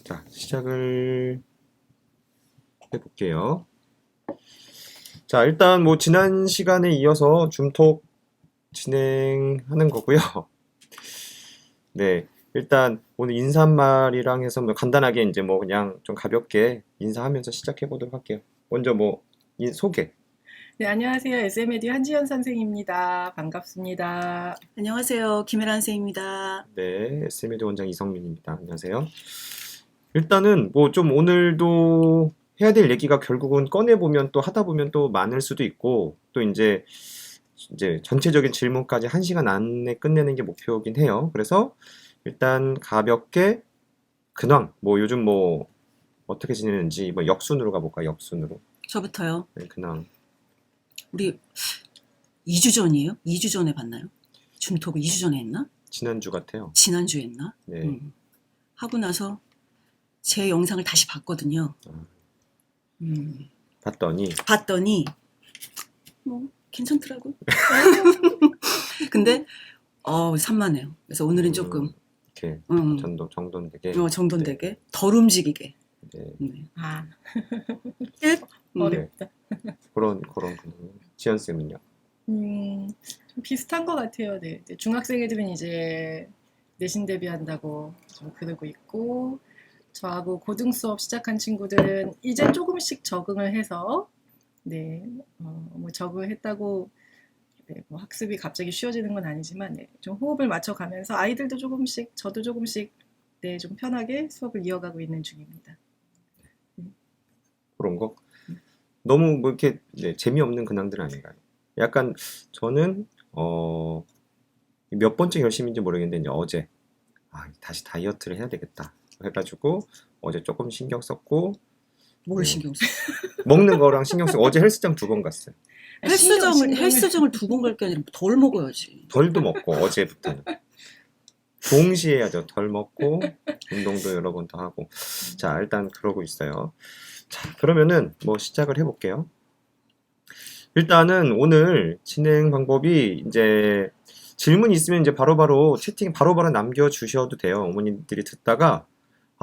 자, 시작을 해볼게요. 자, 일단 뭐 지난 시간에 이어서 줌톡 진행하는 거고요. 네, 일단 오늘 인사말이랑 해서 뭐 간단하게 이제 뭐 그냥 좀 가볍게 인사하면서 시작해 보도록 할게요. 먼저 뭐 소개. 네, 안녕하세요. SMED 한지연 선생입니다. 반갑습니다. 안녕하세요. 김혜란 선생입니다. 네, SMED 원장 이성민입니다. 안녕하세요. 일단은 뭐 좀 오늘도 해야 될 얘기가 결국은 꺼내보면 또 하다 보면 또 많을 수도 있고 또 이제 전체적인 질문까지 1시간 안에 끝내는 게 목표이긴 해요. 그래서 일단 가볍게 근황, 뭐 요즘 뭐 어떻게 지내는지 뭐 역순으로 가볼까요? 역순으로. 저부터요. 네, 근황. 우리 2주 전이에요? 2주 전에 봤나요? 줌톡을 2주 전에 했나? 지난주 같아요. 지난주에 했나? 네. 하고 나서 제 영상을 다시 봤거든요. 아, 음, 봤더니 뭐 괜찮더라고요. 근데 산만해요. 그래서 오늘은 조금 이렇게 정돈되게. 정돈되게 덜 움직이게. 네. 아, 끝. 어렵다. 그런 지연 쌤은요? 좀 비슷한 것 같아요. 네, 중학생 애들은 이제 내신 대비한다고 좀 그러고 있고, 저하고 고등 수업 시작한 친구들은 이제 조금씩 적응을 해서, 네, 뭐 적응했다고 네, 뭐 학습이 갑자기 쉬워지는 건 아니지만, 네, 좀 호흡을 맞춰가면서 아이들도 조금씩, 저도 조금씩, 네, 좀 편하게 수업을 이어가고 있는 중입니다. 그런 거? 너무 뭐 이렇게 재미없는 근황들 아닌가요? 약간 저는 몇 번째 결심인지 모르겠는데 이제 어제 다시 다이어트를 해야 되겠다 해가지고 어제 조금 신경 썼고 뭘 신경 써? 먹는 거랑 신경 쓰고 어제 헬스장 2번 갔어요. 헬스장을 2번 갈 게 아니라 덜 먹어야지. 덜도 먹고 어제부터는 동시에 해야죠. 덜 먹고 운동도 여러 번 더 하고. 자, 일단 그러고 있어요. 자, 그러면은 뭐 시작을 해볼게요. 일단은 오늘 진행 방법이 이제 질문 있으면 이제 바로바로 채팅 바로바로 남겨주셔도 돼요. 어머님들이 듣다가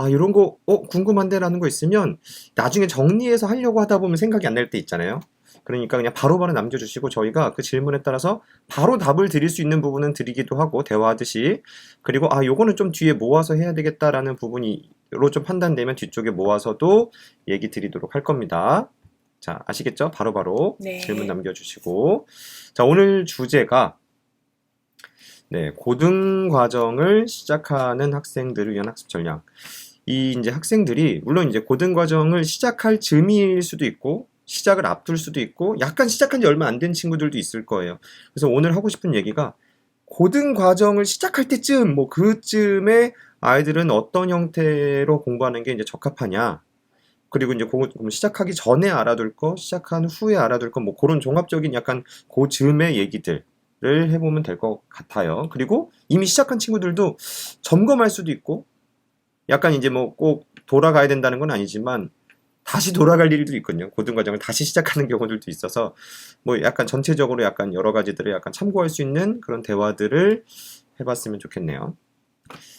이런 거 궁금한데 라는 거 있으면 나중에 정리해서 하려고 하다 보면 생각이 안 날 때 있잖아요. 그러니까 그냥 바로바로 남겨주시고 저희가 그 질문에 따라서 바로 답을 드릴 수 있는 부분은 드리기도 하고 대화하듯이, 그리고 요거는 좀 뒤에 모아서 해야 되겠다라는 부분으로 좀 판단되면 뒤쪽에 모아서도 얘기 드리도록 할 겁니다. 자, 아시겠죠? 바로바로 네. 질문 남겨주시고. 자, 오늘 주제가 고등 과정을 시작하는 학생들을 위한 학습 전략. 이 이제 학생들이 물론 이제 고등 과정을 시작할 즈음일 수도 있고 시작을 앞둘 수도 있고 약간 시작한 지 얼마 안 된 친구들도 있을 거예요. 그래서 오늘 하고 싶은 얘기가 고등 과정을 시작할 때쯤 뭐 그쯤에 아이들은 어떤 형태로 공부하는 게 이제 적합하냐. 그리고 이제 시작하기 전에 알아둘 거, 시작한 후에 알아둘 거, 뭐 그런 종합적인 약간 그 즈음의 얘기들을 해보면 될 것 같아요. 그리고 이미 시작한 친구들도 점검할 수도 있고, 약간 이제 뭐 꼭 돌아가야 된다는 건 아니지만, 다시 돌아갈 일도 있거든요. 고등 과정을 다시 시작하는 경우들도 있어서, 뭐 약간 전체적으로 약간 여러 가지들을 약간 참고할 수 있는 그런 대화들을 해봤으면 좋겠네요.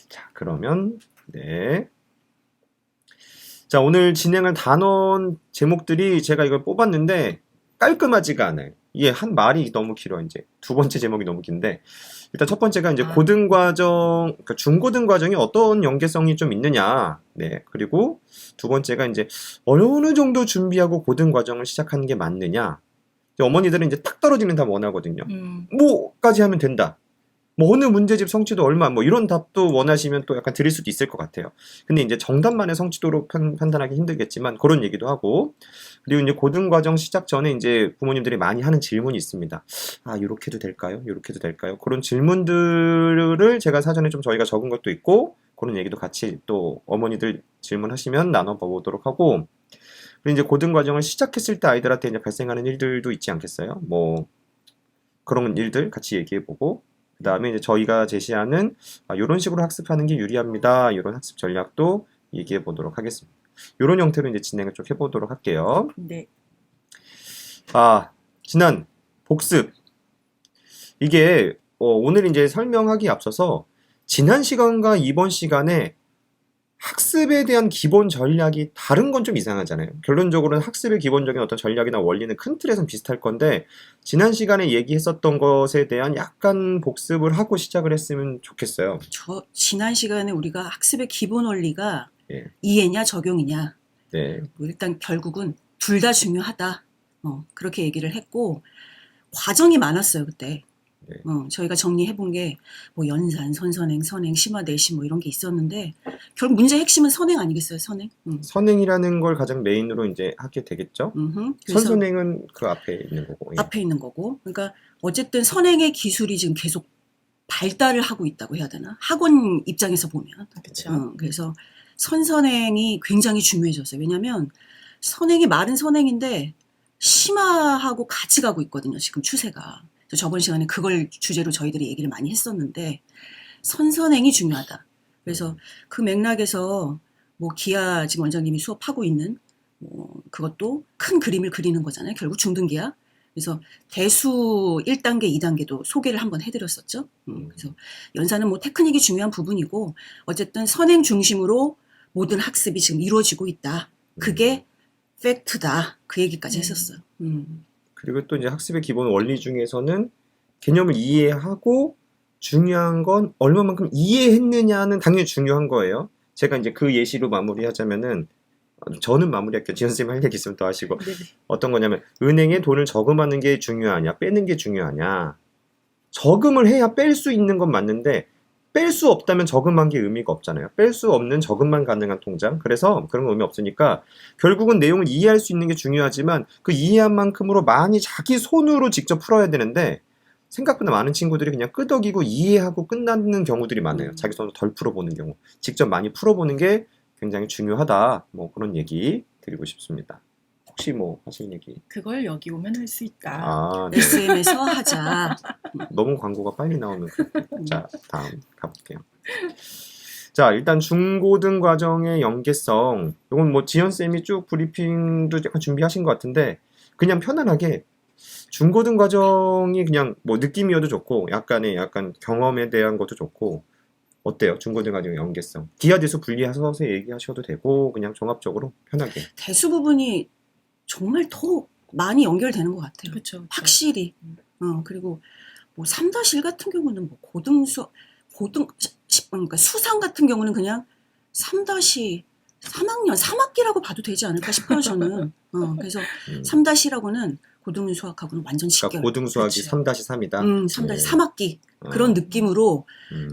자, 그러면, 자, 오늘 진행할 단원 제목들이 제가 이걸 뽑았는데 깔끔하지가 않아요. 이게 한 말이 너무 길어, 이제. 두 번째 제목이 너무 긴데. 일단 첫 번째가 이제 고등과정, 그러니까 중고등 과정이 어떤 연계성이 좀 있느냐. 네. 그리고 두 번째가 이제 어느 정도 준비하고 고등 과정을 시작하는 게 맞느냐. 어머니들은 이제 딱 떨어지는 답 원하거든요. 뭐까지 하면 된다. 뭐 어느 문제집 성취도 얼마 뭐 이런 답도 원하시면 또 약간 드릴 수도 있을 것 같아요. 근데 이제 정답만의 성취도로 판단하기 힘들겠지만 그런 얘기도 하고, 그리고 이제 고등과정 시작 전에 이제 부모님들이 많이 하는 질문이 있습니다. 이렇게 해도 될까요? 이렇게 해도 될까요? 그런 질문들을 제가 사전에 좀 저희가 적은 것도 있고 그런 얘기도 같이 또 어머니들 질문하시면 나눠보도록 하고, 그리고 이제 고등과정을 시작했을 때 아이들한테 이제 발생하는 일들도 있지 않겠어요? 뭐 그런 일들 같이 얘기해보고, 그 다음에 이제 저희가 제시하는 이런 식으로 학습하는 게 유리합니다. 이런 학습 전략도 얘기해 보도록 하겠습니다. 이런 형태로 이제 진행을 좀 해보도록 할게요. 네. 지난 복습. 이게 오늘 이제 설명하기 앞서서 지난 시간과 이번 시간에 학습에 대한 기본 전략이 다른 건 좀 이상하잖아요. 결론적으로는 학습의 기본적인 어떤 전략이나 원리는 큰 틀에선 비슷할 건데 지난 시간에 얘기했었던 것에 대한 약간 복습을 하고 시작을 했으면 좋겠어요. 저 지난 시간에 우리가 학습의 기본 원리가 예. 이해냐 적용이냐 네. 뭐 일단 결국은 둘 다 중요하다. 그렇게 얘기를 했고 과정이 많았어요 그때. 네. 저희가 정리해 본 게 뭐 연산, 선선행, 선행, 심화, 내심 뭐 이런 게 있었는데 결국 문제 핵심은 선행 아니겠어요? 선행. 선행이라는 걸 가장 메인으로 이제 하게 되겠죠. 그래서 선선행은 그 앞에 있는 거고. 예. 앞에 있는 거고. 그러니까 어쨌든 선행의 기술이 지금 계속 발달을 하고 있다고 해야 되나? 학원 입장에서 보면. 그렇죠. 그래서 선선행이 굉장히 중요해졌어요. 왜냐하면 선행이 말은 선행인데 심화하고 같이 가고 있거든요. 지금 추세가. 그래서 저번 시간에 그걸 주제로 저희들이 얘기를 많이 했었는데 선선행이 중요하다. 그래서 그 맥락에서 뭐 기아 지금 원장님이 수업하고 있는 그것도 큰 그림을 그리는 거잖아요. 결국 중등기아. 그래서 대수 1단계, 2단계도 소개를 한번 해드렸었죠. 그래서 연산은 뭐 테크닉이 중요한 부분이고 어쨌든 선행 중심으로 모든 학습이 지금 이루어지고 있다. 그게 팩트다. 그 얘기까지 했었어요. 그리고 또 이제 학습의 기본 원리 중에서는 개념을 이해하고 중요한 건 얼마만큼 이해했느냐는 당연히 중요한 거예요. 제가 이제 그 예시로 마무리하자면은 저는 마무리할게요. 지현 선생님 할 얘기 있으면 또 하시고. 네네. 어떤 거냐면 은행에 돈을 저금하는 게 중요하냐 빼는 게 중요하냐. 저금을 해야 뺄 수 있는 건 맞는데 뺄 수 없다면 저금한 게 의미가 없잖아요. 뺄 수 없는 저금만 가능한 통장. 그래서 그런 거 의미 없으니까 결국은 내용을 이해할 수 있는 게 중요하지만 그 이해한 만큼으로 많이 자기 손으로 직접 풀어야 되는데 생각보다 많은 친구들이 그냥 끄덕이고 이해하고 끝나는 경우들이 많아요. 자기 손으로 덜 풀어보는 경우. 직접 많이 풀어보는 게 굉장히 중요하다. 뭐 그런 얘기 드리고 싶습니다. 혹시 뭐 하실 얘기? 그걸 여기 오면 할 수 있다. 아, 네. SM에서 하자. 너무 광고가 빨리 나오면 자, 다음 가볼게요. 자, 일단 중고등 과정의 연계성. 이건 뭐 지연쌤이 쭉 브리핑도 약간 준비하신 것 같은데 그냥 편안하게 중고등 과정이 그냥 뭐 느낌이어도 좋고 약간 경험에 대한 것도 좋고 어때요? 중고등 과정의 연계성. 기하대수 분리해서 얘기하셔도 되고 그냥 종합적으로 편하게. 대수 부분이 정말 더 많이 연결되는 것 같아요. 그렇죠. 확실히. 그리고 뭐 3-1 같은 경우는 뭐 그러니까 수상 같은 경우는 그냥 3-3학년 3학기라고 봐도 되지 않을까 싶어요, 저는. 그래서 3-1하고는 고등 수학하고는 완전 그러니까 직결. 고등 수학이 그렇죠. 3-3이다. 3-3학기 그런 느낌으로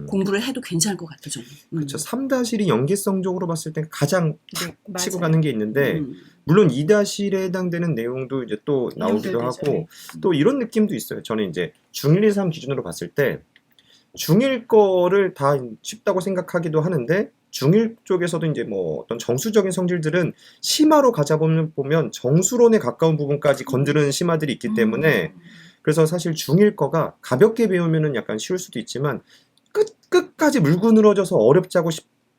공부를 해도 괜찮을 것 같아요, 저는. 그렇죠. 3-1이 연계성적으로 봤을 때 가장 네, 치고 맞아요. 가는 게 있는데 물론 2-1에 해당되는 내용도 이제 또 나오기도 연결되죠. 하고 네. 또 이런 느낌도 있어요. 저는 이제 중1, 2, 3 기준으로 봤을 때 중1 거를 다 쉽다고 생각하기도 하는데 중1 쪽에서도 이제 뭐 어떤 정수적인 성질들은 심화로 가자 보면 정수론에 가까운 부분까지 건드는 심화들이 있기 때문에 그래서 사실 중1 거가 가볍게 배우면은 약간 쉬울 수도 있지만 끝까지 물고 늘어져서 어렵자고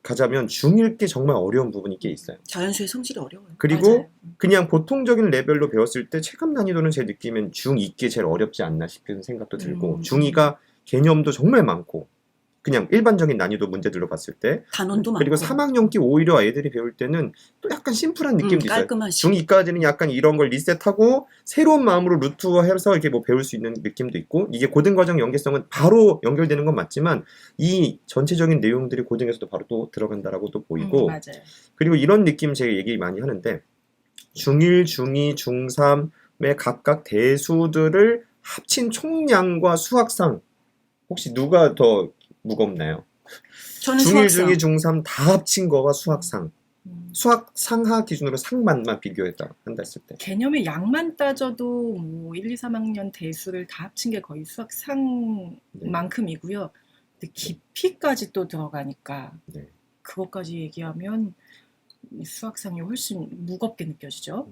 가자면 중1 게 정말 어려운 부분이 꽤 있어요. 자연수의 성질이 어려워요. 그리고 맞아요. 그냥 보통적인 레벨로 배웠을 때 체감 난이도는 제 느낌엔 중2 게 제일 어렵지 않나 싶은 생각도 들고 중2가 개념도 정말 많고 그냥 일반적인 난이도 문제들로 봤을 때 단원도 그리고 많고. 3학년기 오히려 애들이 배울 때는 또 약간 심플한 느낌도 있어요. 깔끔하지. 중2까지는 약간 이런 걸 리셋하고 새로운 마음으로 루트화해서 이렇게 뭐 배울 수 있는 느낌도 있고 이게 고등과정 연계성은 바로 연결되는 건 맞지만 이 전체적인 내용들이 고등에서도 바로 또 들어간다라고 또 보이고 맞아요. 그리고 이런 느낌 제가 얘기 많이 하는데 중1, 중2, 중3의 각각 대수들을 합친 총량과 수학상 혹시 누가 더 무겁나요? 저는 중1, 수학상. 중2, 중3 다 합친 거가 수학상. 수학 상하 기준으로 상만 비교했다 한다 했을 때. 개념의 양만 따져도 뭐 1, 2, 3학년 대수를 다 합친 게 거의 수학상만큼이고요. 근데 깊이까지 또 들어가니까 네. 그것까지 얘기하면 이 수학상이 훨씬 무겁게 느껴지죠.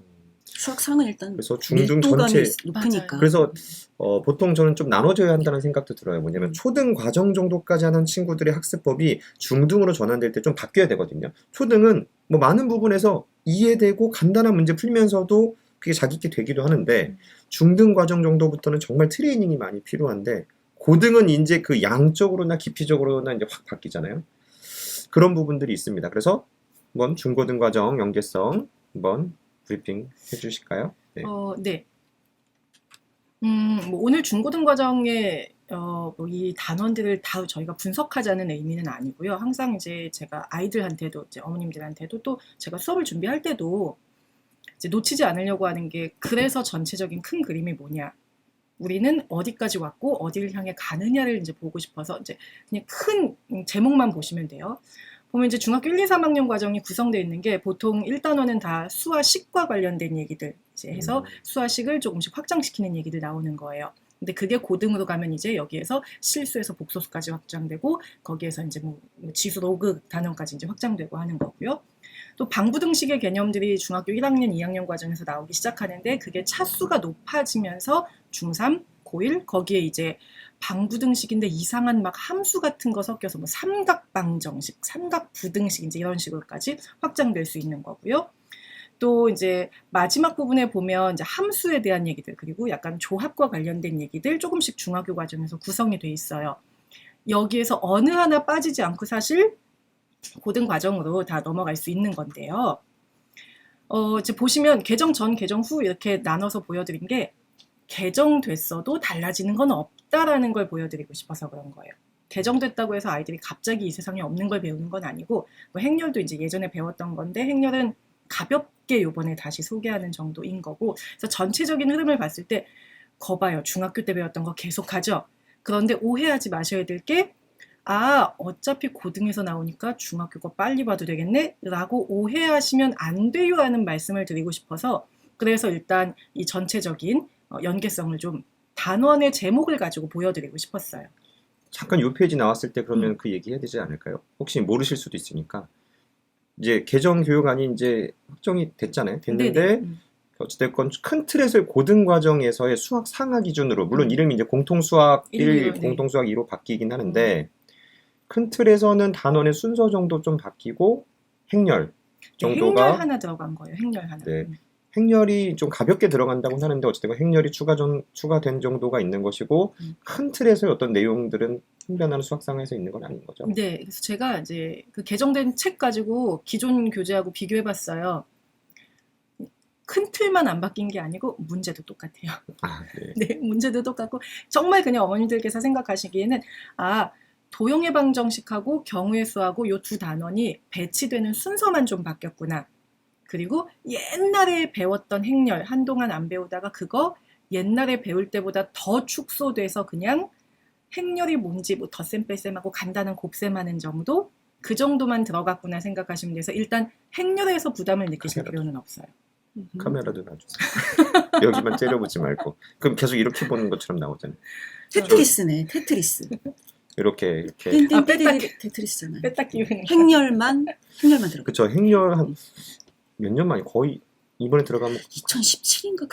수학상은 일단 그래서 중등 밀도감이 전체 높으니까. 맞아요. 그래서 보통 저는 좀 나눠져야 한다는 생각도 들어요. 뭐냐면 초등 과정 정도까지 하는 친구들의 학습법이 중등으로 전환될 때 좀 바뀌어야 되거든요. 초등은 뭐 많은 부분에서 이해되고 간단한 문제 풀면서도 그게 자기게 되기도 하는데 중등 과정 정도부터는 정말 트레이닝이 많이 필요한데 고등은 이제 그 양적으로나 깊이적으로나 이제 확 바뀌잖아요. 그런 부분들이 있습니다. 그래서 한번 중고등과정 연계성 한번 브리핑 해주실까요? 네. 네. 뭐 오늘 중고등과정에 뭐이 단원들을 다 저희가 분석하자는 의미는 아니고요. 항상 이제 제가 아이들한테도 이제 어머님들한테도 또 제가 수업을 준비할 때도 이제 놓치지 않으려고 하는 게 그래서 전체적인 큰 그림이 뭐냐. 우리는 어디까지 왔고 어디를 향해 가느냐를 이제 보고 싶어서 이제 그냥 큰 제목만 보시면 돼요. 보면 이제 중학교 1, 2, 3학년 과정이 구성되어 있는 게 보통 1단원은 다 수와 식과 관련된 얘기들 이제 해서 수와 식을 조금씩 확장시키는 얘기들 나오는 거예요. 근데 그게 고등으로 가면 이제 여기에서 실수에서 복소수까지 확장되고 거기에서 이제 뭐 지수 로그 단원까지 이제 확장되고 하는 거고요. 또 방부등식의 개념들이 중학교 1학년, 2학년 과정에서 나오기 시작하는데 그게 차수가 높아지면서 중3, 고1 거기에 이제 방부등식인데 이상한 막 함수 같은 거 섞여서 뭐 삼각방정식, 삼각부등식 이제 이런 식으로까지 확장될 수 있는 거고요. 또 이제 마지막 부분에 보면 이제 함수에 대한 얘기들 그리고 약간 조합과 관련된 얘기들 조금씩 중학교 과정에서 구성이 돼 있어요. 여기에서 어느 하나 빠지지 않고 사실 고등 과정으로 다 넘어갈 수 있는 건데요. 이제 보시면 개정 전, 개정 후 이렇게 나눠서 보여드린 게 개정됐어도 달라지는 건 없다라는 걸 보여드리고 싶어서 그런 거예요. 개정됐다고 해서 아이들이 갑자기 이 세상에 없는 걸 배우는 건 아니고 뭐 행렬도 이제 예전에 배웠던 건데 행렬은 가볍게 요번에 다시 소개하는 정도인 거고 그래서 전체적인 흐름을 봤을 때 거봐요. 중학교 때 배웠던 거 계속하죠. 그런데 오해하지 마셔야 될 게 어차피 고등에서 나오니까 중학교 거 빨리 봐도 되겠네? 라고 오해하시면 안 돼요 라는 말씀을 드리고 싶어서 그래서 일단 이 전체적인 연계성을 좀 단원의 제목을 가지고 보여드리고 싶었어요. 잠깐 이 페이지 나왔을 때 그러면 그 얘기 해야 되지 않을까요? 혹시 모르실 수도 있으니까. 이제 개정 교육안이 이제 확정이 됐잖아요. 됐는데 어찌됐건 큰 틀에서의 고등 과정에서의 수학 상하 기준으로 물론 이름이 이제 공통 수학 1, 네. 공통 수학 2로 바뀌긴 하는데 큰 틀에서는 단원의 순서 정도 좀 바뀌고 행렬 정도가 행렬 하나 들어간 거예요. 행렬 하나. 네. 행렬이 좀 가볍게 들어간다고 하는데 어쨌든 행렬이 추가된 정도가 있는 것이고 큰 틀에서의 어떤 내용들은 큰 변화는 수학상에서 있는 건 아닌 거죠. 네, 그래서 제가 이제 그 개정된 책 가지고 기존 교재하고 비교해봤어요. 큰 틀만 안 바뀐 게 아니고 문제도 똑같아요. 네. 네, 문제도 똑같고 정말 그냥 어머님들께서 생각하시기에는 도형의 방정식하고 경우의 수하고 요 두 단원이 배치되는 순서만 좀 바뀌었구나. 그리고 옛날에 배웠던 행렬 한동안 안 배우다가 그거 옛날에 배울 때보다 더 축소돼서 그냥 행렬이 뭔지 뭐 덧셈 뺄셈하고 간단한 곱셈하는 정도 그 정도만 들어갔구나 생각하시면 돼서 일단 행렬에서 부담을 느끼실 필요는 없어요. 카메라도 놔주세요. 여기만 째려보지 말고. 그럼 계속 이렇게 보는 것처럼 나오잖아요. 테트리스네, 테트리스. 이렇게. 땡땡땡 테트리스잖아요. 뺐다 끼우는 거. 행렬만 들어가. 그쵸. 행렬 한 몇 년 만에 거의 이번에 들어가면 2017인가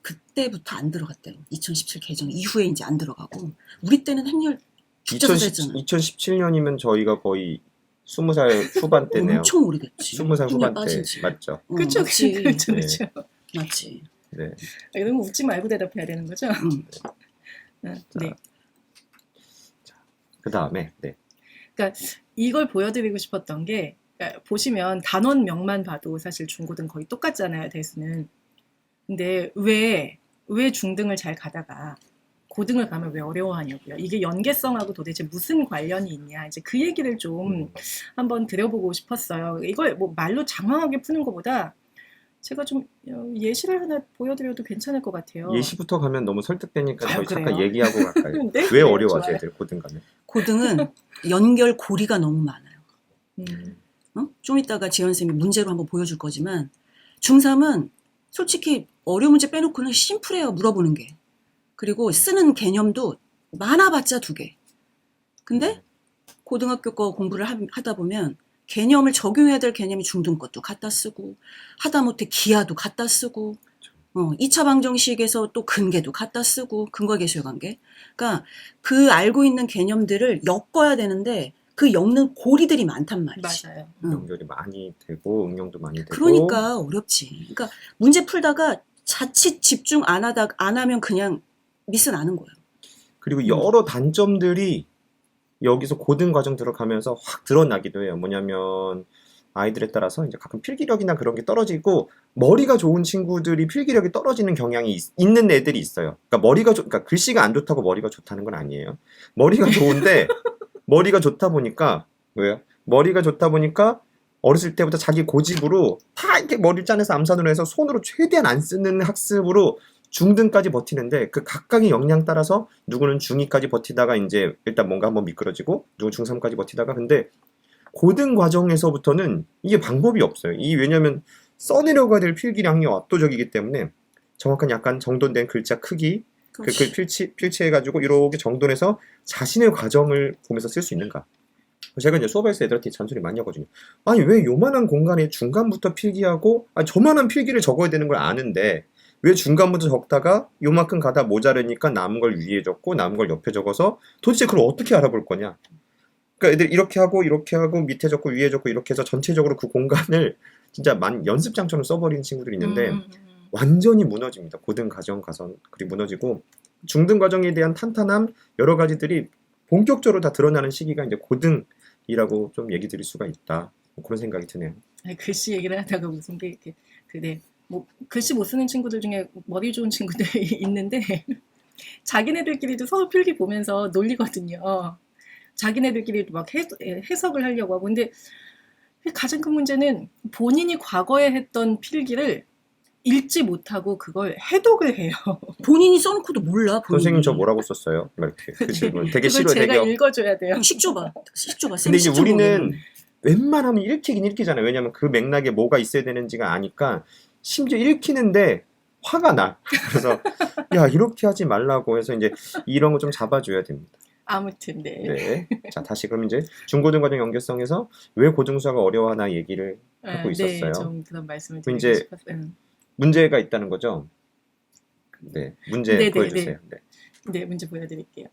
그때부터 안 들어갔대요. 2017 개정 이후에 이제 안 들어가고 우리 때는 행렬 죽자서 했잖아. 2017년이면 저희가 거의 20살 후반 때네요. 엄청 오래됐지. 20살 후반 때 빠진 지. 맞죠? 그쵸. 맞지. 네. 이러면 웃지 말고 대답해야 되는 거죠? 네. 그 다음에 그러니까 이걸 보여드리고 싶었던 게 그러니까 보시면 단원명만 봐도 사실 중고등 거의 똑같잖아요, 대수는. 근데 왜 중등을 잘 가다가 고등을 가면 왜 어려워하냐고요. 이게 연계성하고 도대체 무슨 관련이 있냐. 이제 그 얘기를 좀 한번 드려보고 싶었어요. 이걸 뭐 말로 장황하게 푸는 것보다 제가 좀 예시를 하나 보여드려도 괜찮을 것 같아요. 예시부터 가면 너무 설득되니까 저희 그래요? 잠깐 얘기하고 갈까요? 네? 왜 어려워하죠, 좋아요. 애들 고등 가면? 고등은 연결 고리가 너무 많아요. 음. 좀 이따가 지연 쌤이 문제로 한번 보여줄 거지만 중3은 솔직히 어려운 문제 빼놓고는 심플해요. 물어보는 게. 그리고 쓰는 개념도 많아봤자 2개. 근데 고등학교 거 공부를 하다 보면 개념을 적용해야 될 개념이 중등 것도 갖다 쓰고 하다못해 기하도 갖다 쓰고 2차 방정식에서 또 근계도 갖다 쓰고 근과계수의 관계. 그러니까 그 알고 있는 개념들을 엮어야 되는데 그 엮는 고리들이 많단 말이지. 맞아요. 연결이 많이 되고 응용도 많이 되고 그러니까 어렵지. 그러니까 문제 풀다가 자칫 집중 안 하면 그냥 미스 나는 거예요. 그리고 여러 단점들이 여기서 고등 과정 들어가면서 확 드러나기도 해요. 뭐냐면 아이들에 따라서 이제 가끔 필기력이나 그런 게 떨어지고 머리가 좋은 친구들이 필기력이 떨어지는 경향이 있는 애들이 있어요. 그러니까 그러니까 글씨가 안 좋다고 머리가 좋다는 건 아니에요. 머리가 좋은데 머리가 좋다 보니까 왜요? 머리가 좋다 보니까 어렸을 때부터 자기 고집으로 다 이렇게 머리를 짜내서 암산으로 해서 손으로 최대한 안 쓰는 학습으로 중등까지 버티는데 그 각각의 역량 따라서 누구는 중2까지 버티다가 이제 일단 뭔가 한번 미끄러지고 누구 중3까지 버티다가 근데 고등 과정에서부터는 이게 방법이 없어요. 왜냐면 써내려가야 될 필기량이 압도적이기 때문에 정확한 약간 정돈된 글자 크기 그 필치해가지고 이렇게 정돈해서 자신의 과정을 보면서 쓸 수 있는가. 제가 이제 수업에서 애들한테 잔소리 많이 하거든요. 아니 왜 요만한 공간에 중간부터 필기하고 저만한 필기를 적어야 되는 걸 아는데 왜 중간부터 적다가 요만큼 가다 모자르니까 남은 걸 위에 적고 남은 걸 옆에 적어서 도대체 그걸 어떻게 알아볼 거냐. 그러니까 애들 이렇게 하고 밑에 적고 위에 적고 이렇게 해서 전체적으로 그 공간을 진짜 연습장처럼 써버리는 친구들이 있는데 완전히 무너집니다. 고등 과정 가서 그리고 무너지고 중등 과정에 대한 탄탄함 여러 가지들이 본격적으로 다 드러나는 시기가 이제 고등이라고 좀 얘기 드릴 수가 있다. 그런 생각이 드네요. 글씨 얘기를 하다가 무슨 게 이렇게 뭐 글씨 못 쓰는 친구들 중에 머리 좋은 친구들이 있는데 자기네들끼리도 서로 필기 보면서 놀리거든요. 자기네들끼리도 막 해석을 하려고 하고 근데 가장 큰 문제는 본인이 과거에 했던 필기를 읽지 못하고 그걸 해독을 해요. 본인이 써놓고도 몰라. 본인이. 선생님 저 뭐라고 썼어요? 막 이렇게 그 질문 되게 그걸 싫어. 제가 되게 읽어줘야 돼요. 그럼 식 줘봐. 근데 이제 우리는 웬만하면 읽히긴 읽히잖아요. 왜냐면 그 맥락에 뭐가 있어야 되는지가 아니까 심지어 읽히는데 화가 나. 그래서 야 이렇게 하지 말라고 해서 이제 이런 거 좀 잡아줘야 됩니다. 아무튼 네. 네. 자 다시 그럼 이제 중고등과정 연계성에서 왜 고등수학을 어려워하나 얘기를 하고 있었어요. 네, 좀 그런 말씀을 그 드리고 이제 싶었어요. 문제가 있다는 거죠. 네, 문제 네, 네, 보여주세요. 네. 네, 문제 보여드릴게요.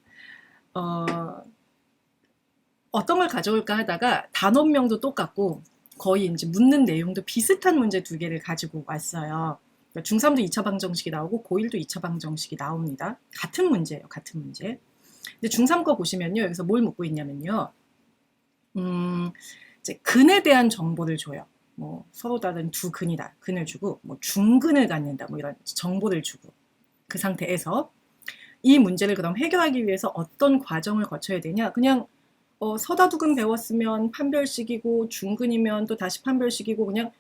어떤 걸 가져올까 하다가 단원명도 똑같고 거의 이제 묻는 내용도 비슷한 문제 두 개를 가지고 왔어요. 그러니까 중3도 2차 방정식이 나오고 고1도 2차 방정식이 나옵니다. 같은 문제예요. 같은 문제. 근데 중3 거 보시면요. 여기서 뭘 묻고 있냐면요. 이제 근에 대한 정보를 줘요. 뭐 서로 다른 두 근이다. 근을 주고 뭐 중근을 갖는다. 뭐 이런 정보를 주고 그 상태에서 이 문제를 그럼 해결하기 위해서 어떤 과정을 거쳐야 되냐? 그냥 서다두근 배웠으면 판별식이고 중근이면 또 다시 판별식이고 그냥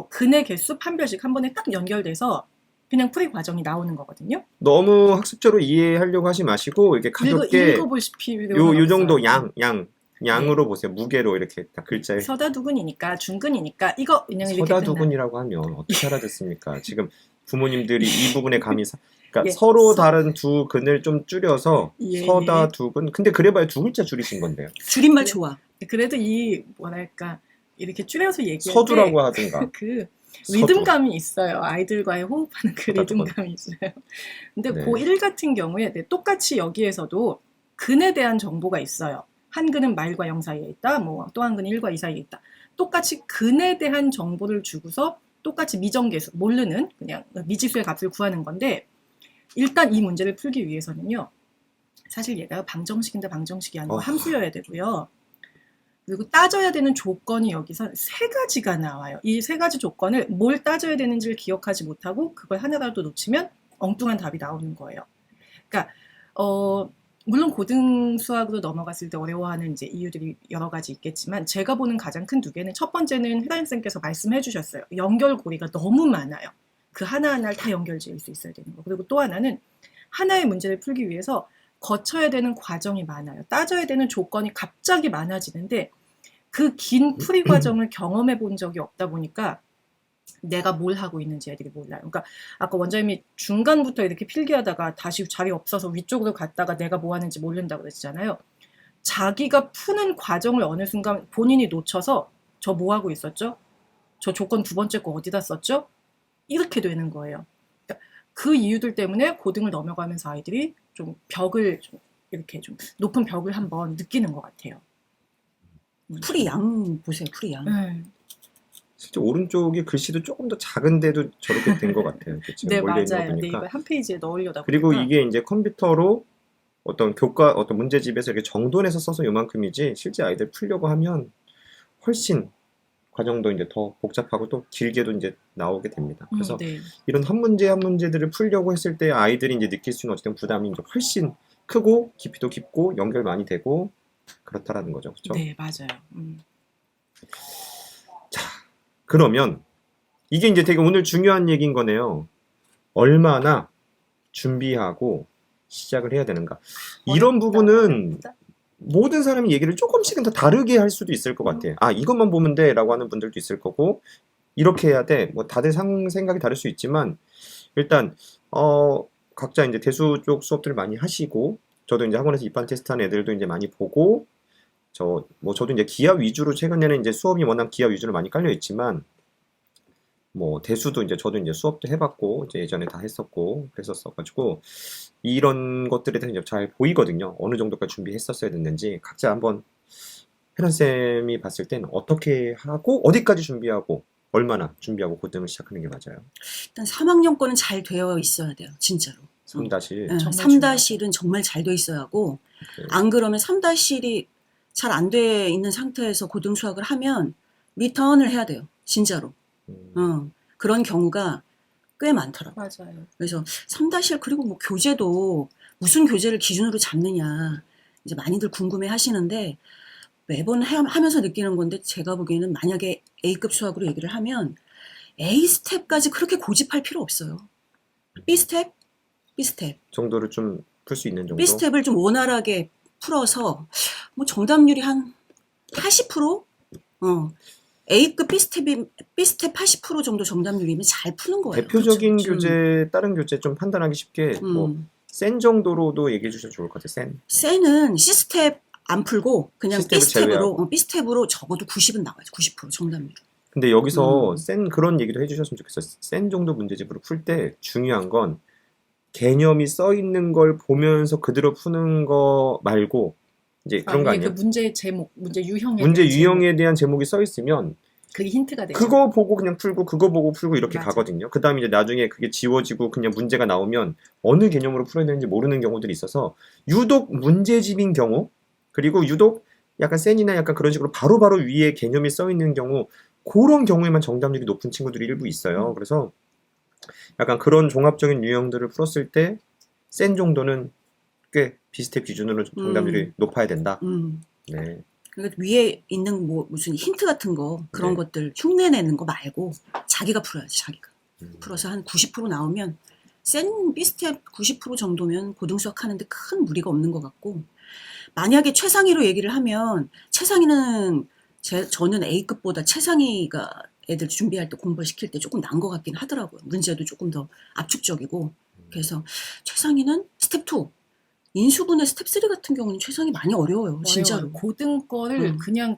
근의 개수 판별식 한 번에 딱 연결돼서 그냥 풀이 과정이 나오는 거거든요. 너무 학습적으로 이해하려고 하시 마시고 이렇게 가볍게 읽어볼 필요는 요 정도 없어요. 양으로 보세요. 무게로 이렇게 딱 글자에 서다두근이니까 중근이니까 이거 그냥 이렇게 서다두근이라고 하면 어떻게 알아듣습니까? 지금 부모님들이 이 부분에 감이 그러니까 예, 서로 다른 두 근을 좀 줄여서 예, 서다두근. 근데 그래봐야 두 글자 줄이신 건데요. 줄임말 좋아. 그래도 이 뭐랄까 이렇게 줄여서 얘기할 서두라고 하든가. 때 그 서두. 리듬감이 있어요. 아이들과의 호흡하는 그 서다두근. 리듬감이 있어요. 근데 네. 고1 같은 경우에 똑같이 여기에서도 근에 대한 정보가 있어요. 한 근은 말과 영 사이에 있다. 뭐 또 한 근은 1과 2 사이에 있다. 똑같이 근에 대한 정보를 주고서 똑같이 미정계수, 모르는 그냥 미지수의 값을 구하는 건데 일단 이 문제를 풀기 위해서는요. 사실 얘가 방정식인데 방정식이 아니고 함수여야 되고요. 그리고 따져야 되는 조건이 여기서 세 가지가 나와요. 이 세 가지 조건을 뭘 따져야 되는지를 기억하지 못하고 그걸 하나라도 놓치면 엉뚱한 답이 나오는 거예요. 그러니까 물론 고등 수학으로 넘어갔을 때 어려워하는 이제 이유들이 여러 가지 있겠지만 제가 보는 가장 큰 두 개는 첫 번째는 회다임 쌤께서 말씀해 주셨어요. 연결고리가 너무 많아요. 그 하나하나를 다 연결 지을 수 있어야 되는 거. 그리고 또 하나는 하나의 문제를 풀기 위해서 거쳐야 되는 과정이 많아요. 따져야 되는 조건이 갑자기 많아지는데 그 긴 풀이 과정을 경험해 본 적이 없다 보니까 내가 뭘 하고 있는지 애들이 몰라요. 그러니까 아까 원장님이 중간부터 이렇게 필기하다가 다시 자리 없어서 위쪽으로 갔다가 내가 뭐 하는지 모른다고 그랬잖아요. 자기가 푸는 과정을 어느 순간 본인이 놓쳐서 저 뭐 하고 있었죠? 저 조건 두 번째 거 어디다 썼죠? 이렇게 되는 거예요. 그러니까 그 이유들 때문에 고등을 넘어가면서 아이들이 좀 벽을 좀 이렇게 좀 높은 벽을 한번 느끼는 것 같아요. 풀이 양 보세요. 풀이 양. 실제 오른쪽에 글씨도 조금 더 작은데도 저렇게 된 것 같아요. 지금 네, 몰려 있는 거 맞아요. 네, 보니까. 이걸 한 페이지에 넣으려다 그리고 보니까. 이게 이제 컴퓨터로 어떤 문제집에서 이렇게 정돈해서 써서 요만큼이지 실제 아이들 풀려고 하면 훨씬 과정도 이제 더 복잡하고 또 길게도 이제 나오게 됩니다. 그래서 네. 이런 한 문제 한 문제들을 풀려고 했을 때 아이들이 이제 느낄 수 있는 어쨌든 부담이 이제 훨씬 크고 깊이도 깊고 연결 많이 되고 그렇다라는 거죠. 그렇죠? 네, 맞아요. 그러면 이게 이제 되게 오늘 중요한 얘기인 거네요. 얼마나 준비하고 시작을 해야 되는가. 이런 부분은 모든 사람이 얘기를 조금씩은 더 다르게 할 수도 있을 것 같아요. 아, 이것만 보면 돼 라고 하는 분들도 있을 거고, 이렇게 해야 돼. 뭐 다들 생각이 다를 수 있지만, 일단 각자 이제 대수 쪽 수업들을 많이 하시고, 저도 이제 학원에서 입반 테스트하는 애들도 이제 많이 보고, 저도 이제 기하 위주로 최근에는 이제 수업이 워낙 기하 위주로 많이 깔려 있지만, 뭐 대수도 이제 저도 이제 수업도 해봤고 이제 예전에 다 했었고 그랬었어가지고 이런 것들에 대해서 이제 잘 보이거든요. 어느 정도까지 준비했었어야 됐는지 각자 한번 혜란 쌤이 봤을 때는 어떻게 하고 어디까지 준비하고 얼마나 준비하고 고등을 시작하는 게 맞아요. 일단 3학년 거는 잘 되어 있어야 돼요. 진짜로. 3-1. 네, 정말 3-1은 정말 잘 돼 있어야 하고 네. 안 그러면 3-1이 잘 안 돼 있는 상태에서 고등 수학을 하면 리턴을 해야 돼요. 진짜로. 그런 경우가 꽤 많더라고요. 맞아요. 그래서 3-1 그리고 뭐 교재도 무슨 교재를 기준으로 잡느냐 이제 많이들 궁금해 하시는데 매번 하면서 느끼는 건데 제가 보기에는 만약에 A급 수학으로 얘기를 하면 A 스텝까지 그렇게 고집할 필요 없어요. B 스텝, B 스텝. 정도를 좀 풀 수 있는 정도. B 스텝을 좀 원활하게 풀어서 뭐 정답률이 한 80%? A급 B 스텝 80% 정도 정답률이면 잘 푸는 거예요. 대표적인 그렇죠? 교재, 다른 교재 좀 판단하기 쉽게 뭐 센 정도로도 얘기해 주셔도 좋을 것 같아요. 센은 C 스텝 안 풀고 그냥 B 시스템을 제외하고. B 스텝으로 적어도 90은 나와요. 90% 정답률. 근데 여기서 센 그런 얘기도 해주셨으면 좋겠어요. 센 정도 문제집으로 풀 때 중요한 건 개념이 써 있는 걸 보면서 그대로 푸는 거 말고 이제 그런 거 위에 아니에요? 그 문제 제목, 문제 유형에 문제 대한 제목. 유형에 대한 제목이 써 있으면 그게 힌트가 되죠. 그거 보고 그냥 풀고 그거 보고 풀고 이렇게 맞아. 가거든요. 그 다음에 이제 나중에 그게 지워지고 그냥 문제가 나오면 어느 개념으로 풀어야 되는지 모르는 경우들이 있어서 유독 문제집인 경우 그리고 유독 약간 센이나 약간 그런 식으로 바로바로 위에 개념이 써 있는 경우 그런 경우에만 정답률이 높은 친구들이 일부 있어요. 그래서 약간 그런 종합적인 유형들을 풀었을 때 센 정도는 꽤 비슷해 기준으로 정답률이 높아야 된다. 네. 그러니까 위에 있는 뭐 무슨 힌트 같은 거 그런 네. 것들 흉내내는 거 말고 자기가 풀어야지. 자기가 풀어서 한 90% 나오면 센 B 스텝 90% 정도면 고등 수학 하는데 큰 무리가 없는 것 같고 만약에 최상위로 얘기를 하면 최상위는 저는 A급보다 최상위가 애들 준비할 때 공부를 시킬 때 조금 나은 것 같긴 하더라고요. 문제도 조금 더 압축적이고 그래서 최상위는 스텝 2 인수분해 스텝 3 같은 경우는 최상위 많이 어려워요. 진짜로. 고등 거를 그냥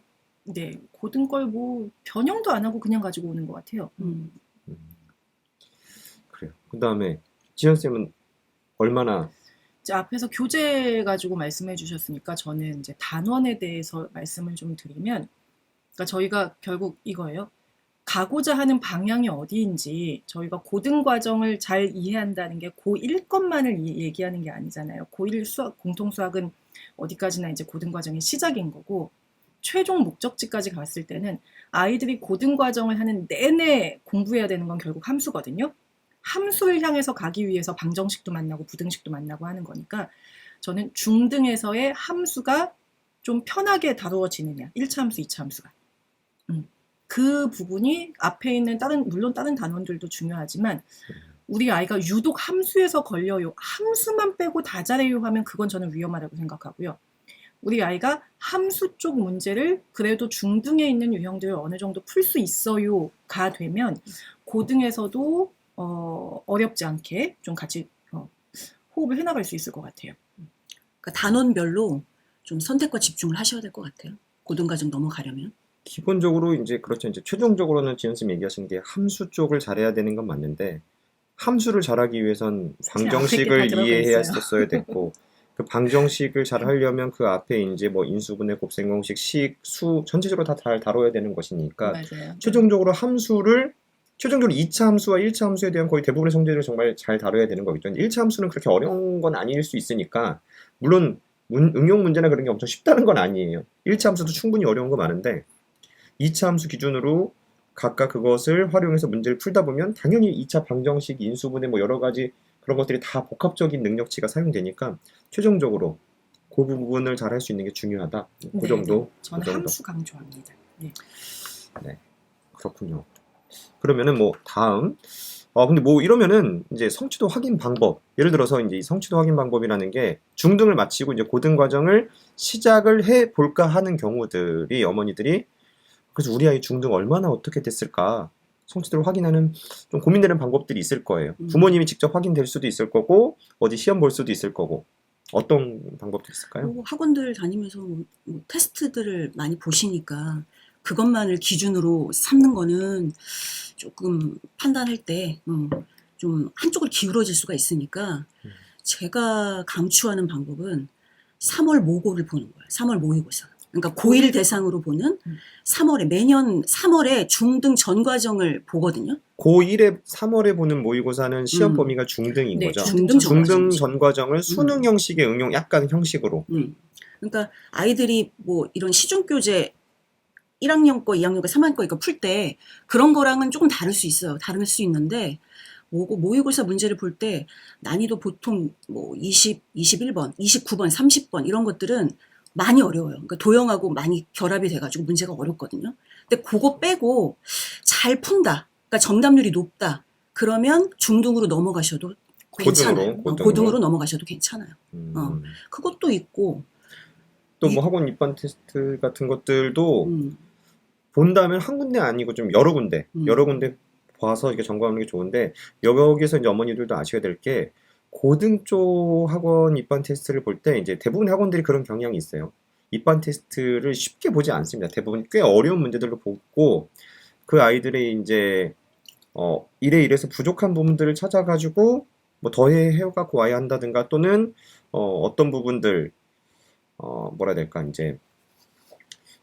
고등 걸 뭐 변형도 안 하고 그냥 가지고 오는 것 같아요. 그래요. 그 다음에 지현 쌤은 얼마나 이제 앞에서 교재 가지고 말씀해 주셨으니까 저는 이제 단원에 대해서 말씀을 좀 드리면, 그러니까 저희가 결국 이거예요. 가고자 하는 방향이 어디인지 저희가 고등 과정을 잘 이해한다는 게 고1 것만을 얘기하는 게 아니잖아요. 고1 수학, 공통 수학은 어디까지나 이제 고등 과정의 시작인 거고, 최종 목적지까지 갔을 때는 아이들이 고등 과정을 하는 내내 공부해야 되는 건 결국 함수거든요. 함수를 향해서 가기 위해서 방정식도 만나고 부등식도 만나고 하는 거니까 저는 중등에서의 함수가 좀 편하게 다루어지느냐, 1차 함수, 2차 함수가. 그 부분이 앞에 있는 물론 다른 단원들도 중요하지만 우리 아이가 유독 함수에서 걸려요. 함수만 빼고 다 잘해요 하면 그건 저는 위험하다고 생각하고요. 우리 아이가 함수 쪽 문제를 그래도 중등에 있는 유형들을 어느 정도 풀 수 있어요가 되면 고등에서도 어렵지 않게 좀 같이 호흡을 해나갈 수 있을 것 같아요. 그러니까 단원별로 좀 선택과 집중을 하셔야 될 것 같아요. 고등과정 넘어가려면. 기본적으로 이제 그렇죠. 이제 최종적으로는 지현 쌤이 얘기하신 게 함수 쪽을 잘해야 되는 건 맞는데 함수를 잘하기 위해선 방정식을 앞에 게 다 들어가 이해해야 있어요. 했었어야 됐고 그 방정식을 잘 하려면 그 앞에 이제 뭐 인수분해, 곱셈공식, 식, 수 전체적으로 다 잘 다뤄야 되는 것이니까 맞아요. 최종적으로 함수를 최종적으로 2차 함수와 1차 함수에 대한 거의 대부분의 성질을 정말 잘 다뤄야 되는 거겠죠. 1차 함수는 그렇게 어려운 건 아닐 수 있으니까, 물론 응용 문제나 그런 게 엄청 쉽다는 건 아니에요. 1차 함수도 충분히 어려운 거 많은데 2차 함수 기준으로 각각 그것을 활용해서 문제를 풀다 보면 당연히 2차 방정식, 인수분해 뭐 여러 가지 그런 것들이 다 복합적인 능력치가 사용되니까 최종적으로 그 부분을 잘 할 수 있는 게 중요하다. 그 네, 정도. 저는 그 정도. 함수 강조합니다. 네. 네, 그렇군요. 그러면은 뭐 다음, 근데 뭐 이러면은 이제 성취도 확인 방법, 예를 들어서 이제 이 성취도 확인 방법이라는 게 중등을 마치고 이제 고등 과정을 시작을 해 볼까 하는 경우들이 어머니들이 그래서 우리 아이 중등 얼마나 어떻게 됐을까 성취도를 확인하는 좀 고민되는 방법들이 있을 거예요. 부모님이 직접 확인될 수도 있을 거고 어디 시험 볼 수도 있을 거고 어떤 방법들이 있을까요? 뭐 학원들 다니면서 뭐 테스트들을 많이 보시니까 그것만을 기준으로 삼는 거는 조금 판단할 때 좀 한쪽을 기울어질 수가 있으니까 제가 강추하는 방법은 3월 모고를 보는 거예요. 3월 모의고사. 그러니까 고1 대상으로 보는 3월에 매년 3월에 중등 전 과정을 보거든요. 고1에 3월에 보는 모의고사는 시험 범위가 중등인 네, 거죠. 중등 전 중등 과정이죠. 전 과정을 수능 형식의 응용 약간 형식으로. 그러니까 아이들이 뭐 이런 시중교재 1학년 거, 2학년 거, 3학년 거 이거 풀 때 그런 거랑은 조금 다를 수 있어요. 다를 수 있는데 모의고사 문제를 볼 때 난이도 보통 뭐 21번, 29번, 30번 이런 것들은 많이 어려워요. 그러니까 도형하고 많이 결합이 돼가지고 문제가 어렵거든요. 근데 그거 빼고 잘 푼다. 그러니까 정답률이 높다. 그러면 중등으로 넘어가셔도 괜찮아요. 고등으로 넘어가셔도 괜찮아요. 그것도 있고 또 뭐 학원 입반 테스트 같은 것들도 본다면 한 군데 아니고 좀 여러 군데 봐서 이렇게 점검하는 게 좋은데 여기서 이제 어머니들도 아셔야 될 게 고등 쪽 학원 입반 테스트를 볼 때 이제 대부분 학원들이 그런 경향이 있어요. 입반 테스트를 쉽게 보지 않습니다. 대부분 꽤 어려운 문제들로 보고 그 아이들의 이제 이래서 부족한 부분들을 찾아가지고 뭐 더해 해갖고 와야 한다든가 또는 어떤 부분들 뭐라 해야 될까 이제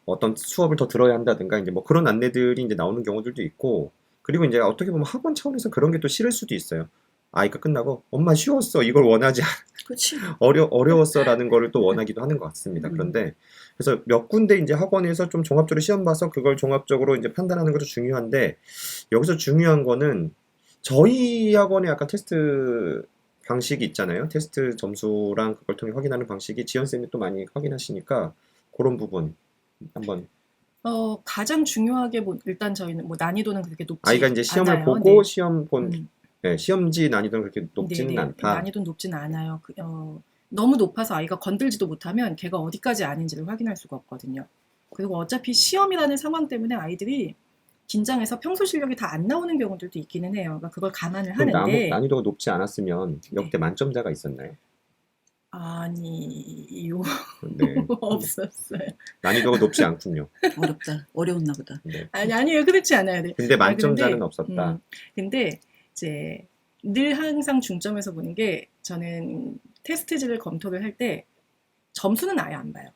어떤 수업을 더 들어야 한다든가 이제 뭐 그런 안내들이 이제 나오는 경우들도 있고 그리고 이제 어떻게 보면 학원 차원에서 그런 게 또 싫을 수도 있어요. 아이가 끝나고 엄마 쉬웠어 이걸 원하지 그렇지. 어려웠어라는 거를 또 원하기도 하는 것 같습니다. 그런데 그래서 몇 군데 이제 학원에서 좀 종합적으로 시험 봐서 그걸 종합적으로 이제 판단하는 것도 중요한데 여기서 중요한 거는 저희 학원의 약간 테스트 방식이 있잖아요. 테스트 점수랑 그걸 통해 확인하는 방식이 지연쌤이 또 많이 확인하시니까 그런 부분 한번 가장 중요하게 뭐 일단 저희는 뭐 난이도는 그렇게 높지 아이가 이제 시험을 않아요. 보고 네. 시험 본 시험지 난이도는 그렇게 높지는 네네. 않다. 난이도는 높진 않아요. 너무 높아서 아이가 건들지도 못하면 걔가 어디까지 아는지를 확인할 수가 없거든요. 그리고 어차피 시험이라는 상황 때문에 아이들이 긴장해서 평소 실력이 다 안 나오는 경우들도 있기는 해요. 그러니까 그걸 감안을 그럼 하는데 난이도가 높지 않았으면 역대 네. 만점자가 있었나요? 아니요. 네. 없었어요. 난이도가 높지 않군요. 어려웠나 보다. 네. 아니요. 그렇지 않아요. 네. 근데 만점자는 그런데, 없었다. 근데 이제 늘 항상 중점에서 보는 게 저는 테스트지를 검토를 할 때 점수는 아예 안 봐요.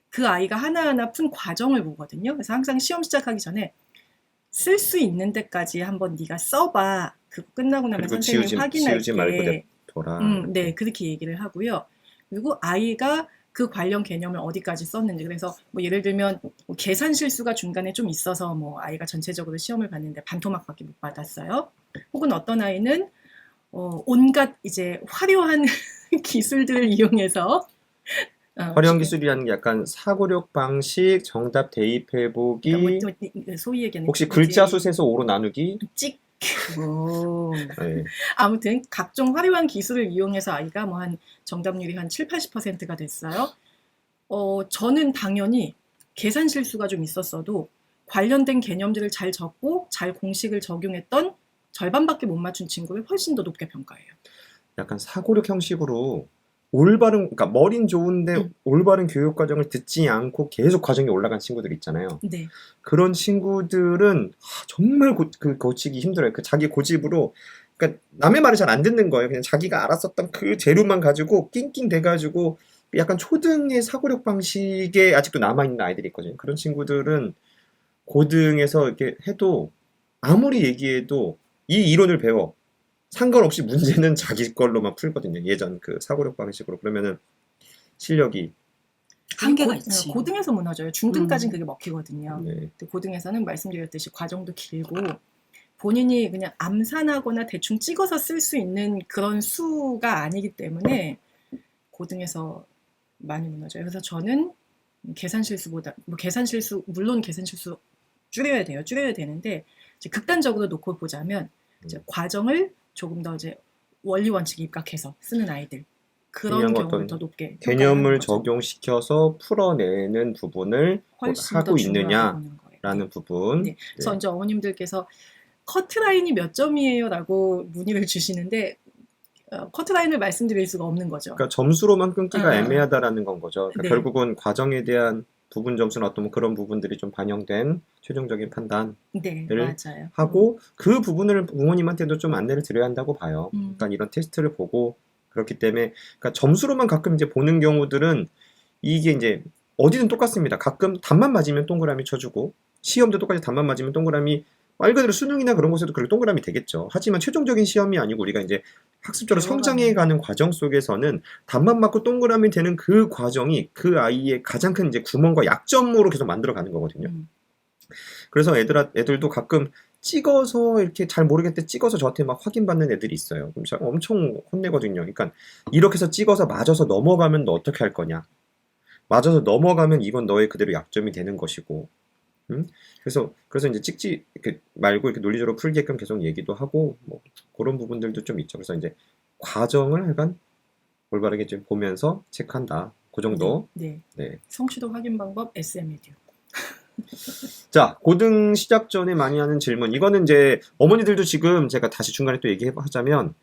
그 아이가 하나하나 푼 과정을 보거든요. 그래서 항상 시험 시작하기 전에 쓸 수 있는 데까지 한번 네가 써봐. 그거 끝나고 나면 그리고 선생님이 확인할게. 지우지 말고 냅둬라. 네, 그렇게 얘기를 하고요. 그리고 아이가 그 관련 개념을 어디까지 썼는지. 그래서 뭐 예를 들면 뭐 계산 실수가 중간에 좀 있어서 뭐 아이가 전체적으로 시험을 봤는데 반토막밖에 못 받았어요. 혹은 어떤 아이는 온갖 이제 화려한 기술들을 이용해서 활용 기술이라는 게 약간 사고력 방식, 정답 대입해보기, 그러니까 뭐 소위 얘기하는 혹시 글자 수 세서 5로 나누기? 찍 네. 아무튼 각종 화려한 기술을 이용해서 아이가 뭐 한 정답률이 한 7, 80%가 됐어요. 저는 당연히 계산 실수가 좀 있었어도 관련된 개념들을 잘 적고 잘 공식을 적용했던 절반밖에 못 맞춘 친구를 훨씬 더 높게 평가해요. 약간 사고력 형식으로 올바른, 그러니까 머린 좋은데 올바른 교육 과정을 듣지 않고 계속 과정이 올라간 친구들 있잖아요. 네. 그런 친구들은 정말 고치기 힘들어요. 그 자기 고집으로, 그러니까 남의 말을 잘 안 듣는 거예요. 그냥 자기가 알았었던 그 재료만 가지고 낑낑 대가지고 약간 초등의 사고력 방식에 아직도 남아있는 아이들이 있거든요. 그런 친구들은 고등에서 이렇게 해도 아무리 얘기해도 이 이론을 배워. 상관없이 문제는 자기 걸로만 풀거든요. 예전 그 사고력 방식으로. 그러면은 실력이 한계가 있지. 고등에서 무너져요. 중등까지는 그게 먹히거든요. 네. 근데 고등에서는 말씀드렸듯이 과정도 길고 본인이 그냥 암산하거나 대충 찍어서 쓸 수 있는 그런 수가 아니기 때문에 고등에서 많이 무너져요. 그래서 저는 계산 실수보다 물론 계산 실수 줄여야 돼요. 줄여야 되는데 이제 극단적으로 놓고 보자면 이제 과정을 조금 더 이제 원리 원칙에 입각해서 쓰는 아이들 그런 그냥 경우를 어떤 더 높게 개념을 평가하는 거죠. 적용시켜서 풀어내는 부분을 훨씬 더 하고 중요하게 있느냐라는 보는 거예요. 부분. 네. 그래서 이제 어머님들께서 커트라인이 몇 점이에요라고 문의를 주시는데 커트라인을 말씀드릴 수가 없는 거죠. 그러니까 점수로만 끊기가 아. 애매하다라는 건 거죠. 그러니까 네. 결국은 과정에 대한 부분 점수나 어떤 그런 부분들이 좀 반영된 최종적인 판단을 네, 맞아요. 하고 그 부분을 부모님한테도 좀 안내를 드려야 한다고 봐요. 그러니까 이런 테스트를 보고 그렇기 때문에 그러니까 점수로만 가끔 이제 보는 경우들은 이게 이제 어디든 똑같습니다. 가끔 답만 맞으면 동그라미 쳐주고 시험도 똑같이 답만 맞으면 동그라미 말 그대로 수능이나 그런 곳에도 그렇게 동그라미 되겠죠. 하지만 최종적인 시험이 아니고 우리가 이제 학습적으로 성장해가는 과정 속에서는 답만 맞고 동그라미 되는 그 과정이 그 아이의 가장 큰 이제 구멍과 약점으로 계속 만들어가는 거거든요. 그래서 애들도 가끔 찍어서 이렇게 잘 모르겠는데 찍어서 저한테 막 확인받는 애들이 있어요. 그럼 제가 엄청 혼내거든요. 그러니까 이렇게 해서 찍어서 맞아서 넘어가면 너 어떻게 할 거냐? 맞아서 넘어가면 이건 너의 그대로 약점이 되는 것이고, 그래서 이제 찍지 이렇게 말고 이렇게 논리적으로 풀게끔 계속 얘기도 하고 뭐 그런 부분들도 좀 있죠. 그래서 이제 과정을 약간 올바르게 좀 보면서 체크한다. 그 정도. 네. 네. 성취도 확인 방법 SM에듀. 자, 고등 시작 전에 많이 하는 질문. 이거는 이제 어머니들도 지금 제가 다시 중간에 또 얘기하자면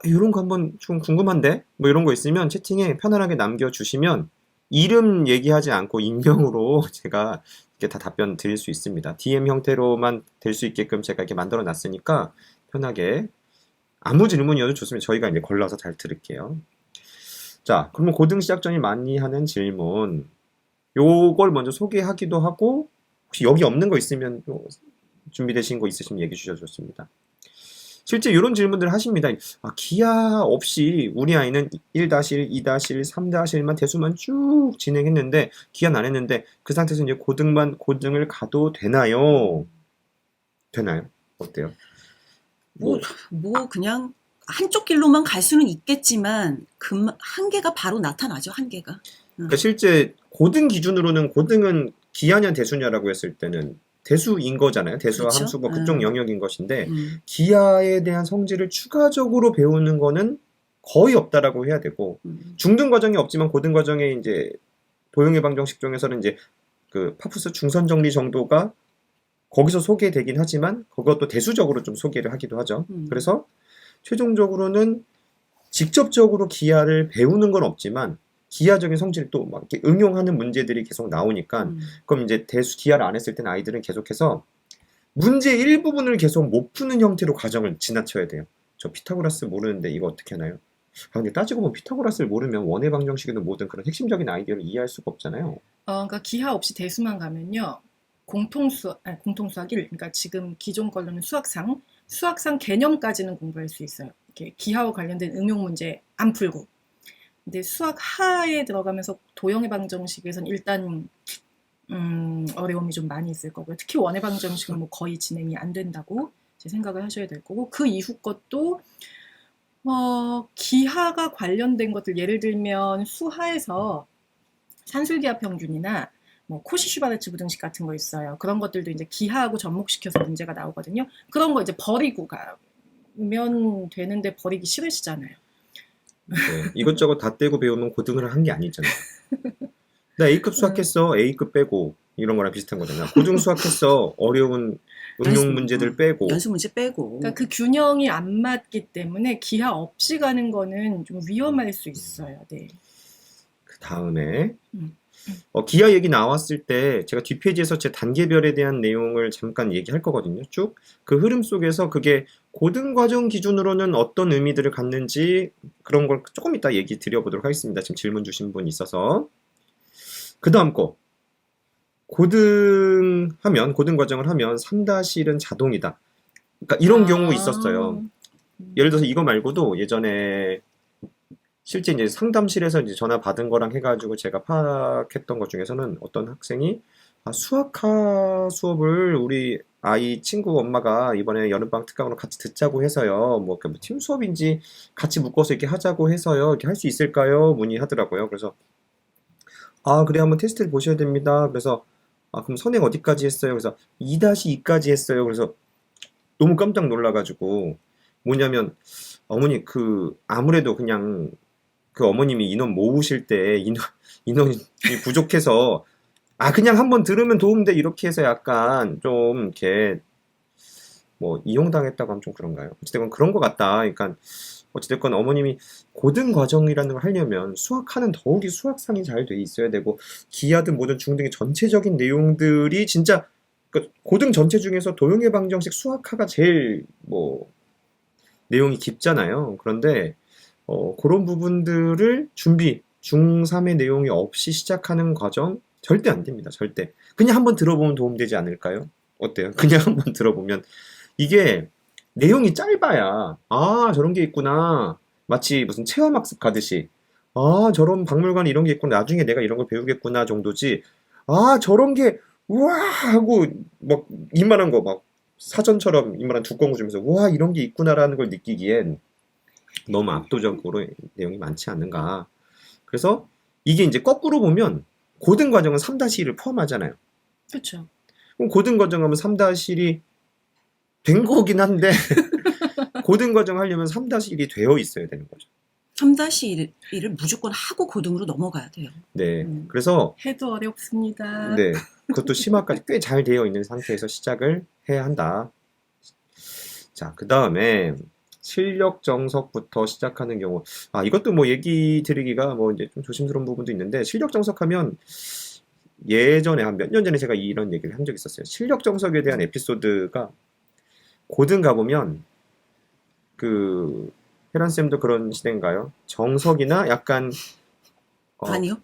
이런 거 한번 좀 궁금한데? 뭐 이런 거 있으면 채팅에 편안하게 남겨주시면 이름 얘기하지 않고 익명으로 제가 이렇게 다 답변 드릴 수 있습니다. DM 형태로만 될 수 있게끔 제가 이렇게 만들어 놨으니까 편하게 아무 질문이어도 좋습니다. 저희가 이제 걸러서 잘 들을게요. 자, 그러면 고등 시작 전이 많이 하는 질문. 요걸 먼저 소개하기도 하고 혹시 여기 없는 거 있으면 준비되신 거 있으시면 얘기해 주셔도 좋습니다. 실제 이런 질문들을 하십니다. 기하 없이 우리 아이는 1-1, 2-1, 3-1만 대수만 쭉 진행했는데 기하는 안 했는데 그 상태에서 이제 고등을 가도 되나요? 되나요? 어때요? 뭐 그냥 한쪽 길로만 갈 수는 있겠지만 그 한계가 바로 나타나죠. 한계가. 그러니까 실제 고등 기준으로는 고등은 기하냐 대수냐라고 했을 때는 대수인 거잖아요. 대수와 그렇죠? 함수 뭐 그쪽 영역인 것인데 음. 기하에 대한 성질을 추가적으로 배우는 거는 거의 없다라고 해야 되고 중등 과정이 없지만 고등 과정에 이제 도형의 방정식 중에서는 이제 그 파푸스 중선 정리 정도가 거기서 소개되긴 하지만 그것도 대수적으로 좀 소개를 하기도 하죠. 그래서 최종적으로는 직접적으로 기하를 배우는 건 없지만 기하적인 성질을 또 막 이렇게 응용하는 문제들이 계속 나오니까 그럼 이제 기하를 안 했을 때는 아이들은 계속해서 문제 일부분을 계속 못 푸는 형태로 과정을 지나쳐야 돼요. 저 피타고라스 모르는데 이거 어떻게 하나요? 근데 따지고 보면 피타고라스를 모르면 원의 방정식이든 뭐든 그런 핵심적인 아이디어를 이해할 수가 없잖아요. 그러니까 기하 없이 대수만 가면요. 공통수학 1, 그러니까 지금 기존 걸로는 수학상 개념까지는 공부할 수 있어요. 이렇게 기하와 관련된 응용 문제 안 풀고. 근데 수학 하에 들어가면서 도형의 방정식에서는 일단 어려움이 좀 많이 있을 거고요. 특히 원의 방정식은 뭐 거의 진행이 안 된다고 이제 생각을 하셔야 될 거고 그 이후 것도 기하가 관련된 것들 예를 들면 수하에서 산술기하 평균이나 뭐 코시-슈바르츠 부등식 같은 거 있어요. 그런 것들도 이제 기하하고 접목시켜서 문제가 나오거든요. 그런 거 이제 버리고 가면 되는데 버리기 싫으시잖아요. 네, 이것저것 다 떼고 배우면 고등을 한 게 아니잖아요. 나 A급 수학했어. A급 빼고 이런 거랑 비슷한 거잖아. 고등 수학했어. 어려운 응용 문제들 빼고. 연습 문제 빼고. 그러니까 그 균형이 안 맞기 때문에 기하 없이 가는 거는 좀 위험할 수 있어요. 네. 그 다음에 기하 얘기 나왔을 때 제가 뒷페이지에서 제 단계별에 대한 내용을 잠깐 얘기할 거거든요. 쭉 그 흐름 속에서 그게 고등 과정 기준으로는 어떤 의미들을 갖는지 그런 걸 조금 이따 얘기 드려보도록 하겠습니다. 지금 질문 주신 분 있어서. 그 다음 거 고등 과정을 하면 3-1은 자동이다. 그러니까 이런 경우 있었어요. 예를 들어서 이거 말고도 예전에 실제 이제 상담실에서 이제 전화 받은 거랑 해가지고 제가 파악했던 것 중에서는 어떤 학생이 수학화 수업을 우리 아이 친구 엄마가 이번에 여름방학 특강으로 같이 듣자고 해서요. 뭐 팀 수업인지 같이 묶어서 이렇게 하자고 해서요. 이렇게 할 수 있을까요? 문의하더라고요. 그래서 그래 한번 테스트를 보셔야 됩니다. 그래서 그럼 선행 어디까지 했어요? 그래서 2-2까지 했어요. 그래서 너무 깜짝 놀라가지고 뭐냐면 어머니 아무래도 그냥 그 어머님이 인원 모으실 때 인원이 부족해서 그냥 한번 들으면 도움돼 이렇게 해서 약간 좀 이렇게 뭐 이용당했다고 하면 좀 그런가요? 어쨌든 그런 것 같다. 그러니까 어찌됐건 어머님이 고등 과정이라는 걸 하려면 수학하는 더욱이 수학상이 잘 돼 있어야 되고 기하든 뭐든 중등의 전체적인 내용들이 진짜 고등 전체 중에서 도형의 방정식 수학하가 제일 뭐 내용이 깊잖아요. 그런데 그런 부분들을 준비 중3의 내용이 없이 시작하는 과정 절대 안 됩니다. 절대. 그냥 한번 들어보면 도움되지 않을까요? 어때요? 그냥 한번 들어보면 이게 내용이 짧아야 저런 게 있구나. 마치 무슨 체험학습 가듯이 저런 박물관에 이런 게 있구나. 나중에 내가 이런 걸 배우겠구나 정도지. 저런 게 우와 하고 막 이만한 거 막 사전처럼 이만한 두꺼운 거 주면서 우와 이런 게 있구나라는 걸 느끼기엔 너무 압도적으로 내용이 많지 않는가. 그래서 이게 이제 거꾸로 보면 고등 과정은 3-1을 포함하잖아요. 그렇죠. 그럼 고등 과정 하면 3-1이 된 거긴 한데 고등 과정 하려면 3-1이 되어 있어야 되는 거죠. 3-1을 무조건 하고 고등으로 넘어가야 돼요. 네. 그래서 해도 어렵습니다. 네. 그것도 심화까지 꽤 잘 되어 있는 상태에서 시작을 해야 한다. 자, 그 다음에 실력 정석부터 시작하는 경우. 이것도 뭐 얘기 드리기가 뭐 이제 좀 조심스러운 부분도 있는데, 실력 정석하면 예전에 한 몇 년 전에 제가 이런 얘기를 한 적이 있었어요. 실력 정석에 대한 에피소드가 고등 가보면 혜란쌤도 그런 시대인가요? 정석이나 약간 아니요.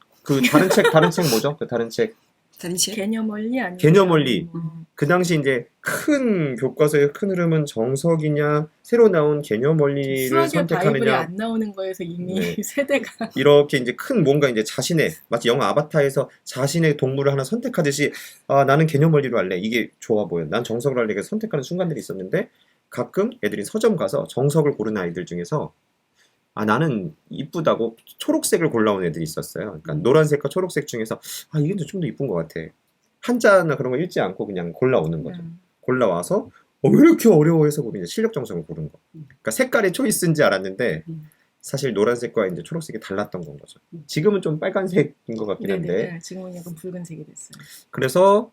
다른 책 뭐죠? 다른 책 다른 책? 개념 원리 아니면 개념 원리. 그 당시 이제 큰 교과서의 큰 흐름은 정석이냐 새로 나온 개념 원리를 수학의 바이블이 선택하느냐. 안 나오는 거에서 이미 네. 세대가 이렇게 이제 큰 뭔가 이제 마치 영화 아바타에서 자신의 동물을 하나 선택하듯이 나는 개념 원리로 할래. 이게 좋아 보여. 난 정석을 할래. 그래서 선택하는 순간들이 있었는데 가끔 애들이 서점 가서 정석을 고르는 아이들 중에서 나는 이쁘다고 초록색을 골라온 애들이 있었어요. 그러니까 노란색과 초록색 중에서 이게 좀 더 이쁜 것 같아. 한자나 그런 거 읽지 않고 그냥 골라오는 거죠. 골라와서 왜 이렇게 어려워해서 이제 실력 정석을 고른 거. 그러니까 색깔의 초이스인지 알았는데 사실 노란색과 이제 초록색이 달랐던 건 거죠. 지금은 좀 빨간색인 것 같긴 한데. 네네. 지금은 약간 붉은색이 됐어요. 그래서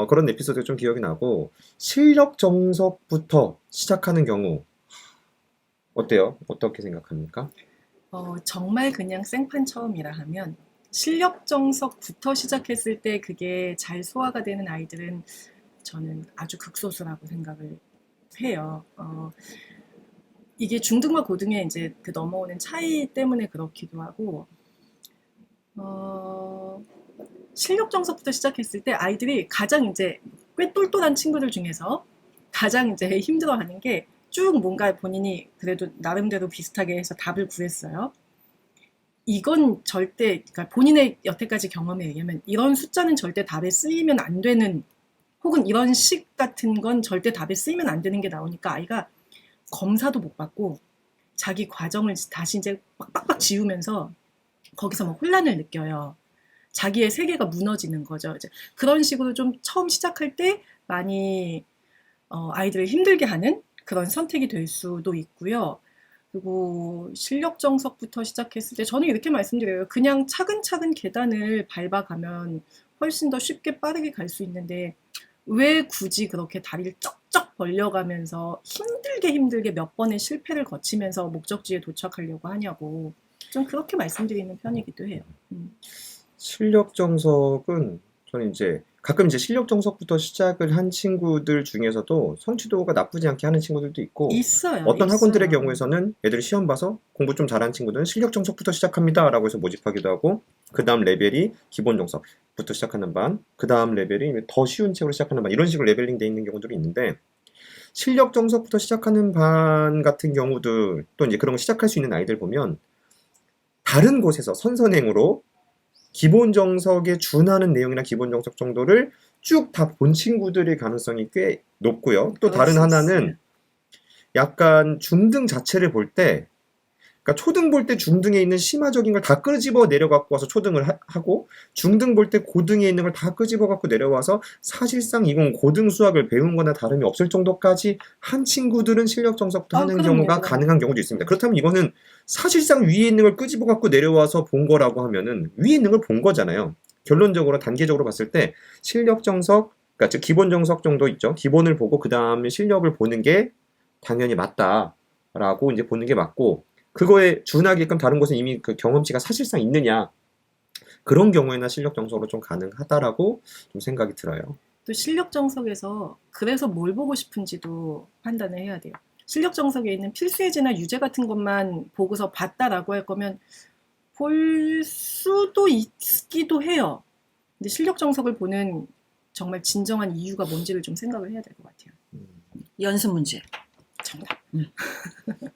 그런 에피소드가 좀 기억이 나고 실력 정석부터 시작하는 경우 어때요? 어떻게 생각합니까? 정말 그냥 생판 처음이라 하면 실력 정석부터 시작했을 때 그게 잘 소화가 되는 아이들은 저는 아주 극소수라고 생각을 해요. 이게 중등과 고등의 이제 그 넘어오는 차이 때문에 그렇기도 하고, 실력 정석부터 시작했을 때 아이들이 가장 이제 꽤 똘똘한 친구들 중에서 가장 이제 힘들어하는 게 쭉 뭔가 본인이 그래도 나름대로 비슷하게 해서 답을 구했어요. 이건 절대, 그러니까 본인의 여태까지 경험에 의하면 이런 숫자는 절대 답에 쓰이면 안 되는, 혹은 이런 식 같은 건 절대 답에 쓰이면 안 되는 게 나오니까 아이가 검사도 못 받고 자기 과정을 다시 이제 빡빡 지우면서 거기서 막 혼란을 느껴요. 자기의 세계가 무너지는 거죠. 이제 그런 식으로 좀 처음 시작할 때 많이 아이들을 힘들게 하는 그런 선택이 될 수도 있고요. 그리고 실력 정석부터 시작했을 때 저는 이렇게 말씀드려요. 그냥 차근차근 계단을 밟아가면 훨씬 더 쉽게 빠르게 갈 수 있는데 왜 굳이 그렇게 다리를 쩍쩍 벌려가면서 힘들게 몇 번의 실패를 거치면서 목적지에 도착하려고 하냐고 좀 그렇게 말씀드리는 편이기도 해요. 실력 정석은 저는 이제 가끔 이제 실력 정석부터 시작을 한 친구들 중에서도 성취도가 나쁘지 않게 하는 친구들도 있고 있어요. 어떤 학원들의 있어요. 경우에서는 애들이 시험 봐서 공부 좀 잘하는 친구들은 실력 정석부터 시작합니다 라고 해서 모집하기도 하고 그 다음 레벨이 기본 정석 부터 시작하는 반, 그 다음 레벨이 더 쉬운 책으로 시작하는 반, 이런 식으로 레벨링 돼 있는 경우들이 있는데, 실력 정석부터 시작하는 반 같은 경우들, 또 이제 그런 거 시작할 수 있는 아이들 보면, 다른 곳에서 선선행으로 기본 정석에 준하는 내용이나 기본 정석 정도를 쭉 다 본 친구들의 가능성이 꽤 높고요. 또 그럴 다른 수 하나는 있어요. 약간 중등 자체를 볼 때, 그러니까 초등 볼 때 중등에 있는 심화적인 걸 다 끄집어 내려갖고 와서 초등을 하고, 중등 볼 때 고등에 있는 걸 다 끄집어 갖고 내려와서 사실상 이건 고등 수학을 배운 거나 다름이 없을 정도까지 한 친구들은 실력 정석도 하는 그럼요, 경우가 그럼요. 가능한 경우도 있습니다. 그렇다면 이거는 사실상 위에 있는 걸 끄집어 갖고 내려와서 본 거라고 하면은 위에 있는 걸 본 거잖아요. 결론적으로 단계적으로 봤을 때 실력 정석, 그러니까 즉 기본 정석 정도 있죠. 기본을 보고 그 다음에 실력을 보는 게 당연히 맞다라고 이제 보는 게 맞고, 그거에 준하게끔 다른 곳은 이미 그 경험치가 사실상 있느냐, 그런 경우에나 실력 정석으로 좀 가능하다라고 좀 생각이 들어요. 또 실력 정석에서 그래서 뭘 보고 싶은지도 판단을 해야 돼요. 실력 정석에 있는 필수 예제나 유제 같은 것만 보고서 봤다라고 할 거면 볼 수도 있기도 해요. 근데 실력 정석을 보는 정말 진정한 이유가 뭔지를 좀 생각을 해야 될 것 같아요. 연습 문제. 정답.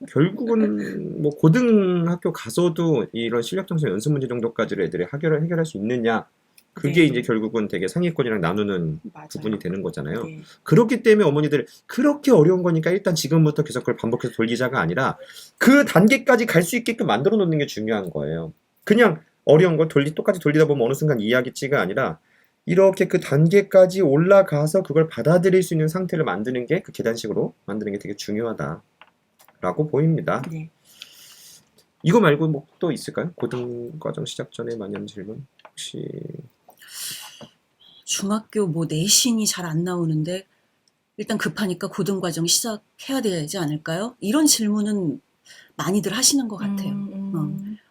결국은 뭐 고등학교 가서도 이런 실력 정석 연습 문제 정도까지를 애들이 해결할 수 있느냐, 그게 네. 이제 결국은 되게 상위권이랑 나누는 맞아요. 부분이 되는 거잖아요. 네. 그렇기 때문에 어머니들 그렇게 어려운 거니까 일단 지금부터 계속 그걸 반복해서 돌리자가 아니라 그 단계까지 갈 수 있게끔 만들어 놓는 게 중요한 거예요. 그냥 어려운 걸 똑같이 돌리다 보면 어느 순간 이해하겠지가 아니라, 이렇게 그 단계까지 올라가서 그걸 받아들일 수 있는 상태를 만드는 게, 그 계단식으로 만드는 게 되게 중요하다라고 보입니다. 네. 이거 말고 뭐 또 있을까요? 고등과정 시작 전에 많이 하는 질문 혹시? 중학교 뭐 내신이 잘 안 나오는데 일단 급하니까 고등과정 시작해야 되지 않을까요? 이런 질문은 많이들 하시는 것 같아요.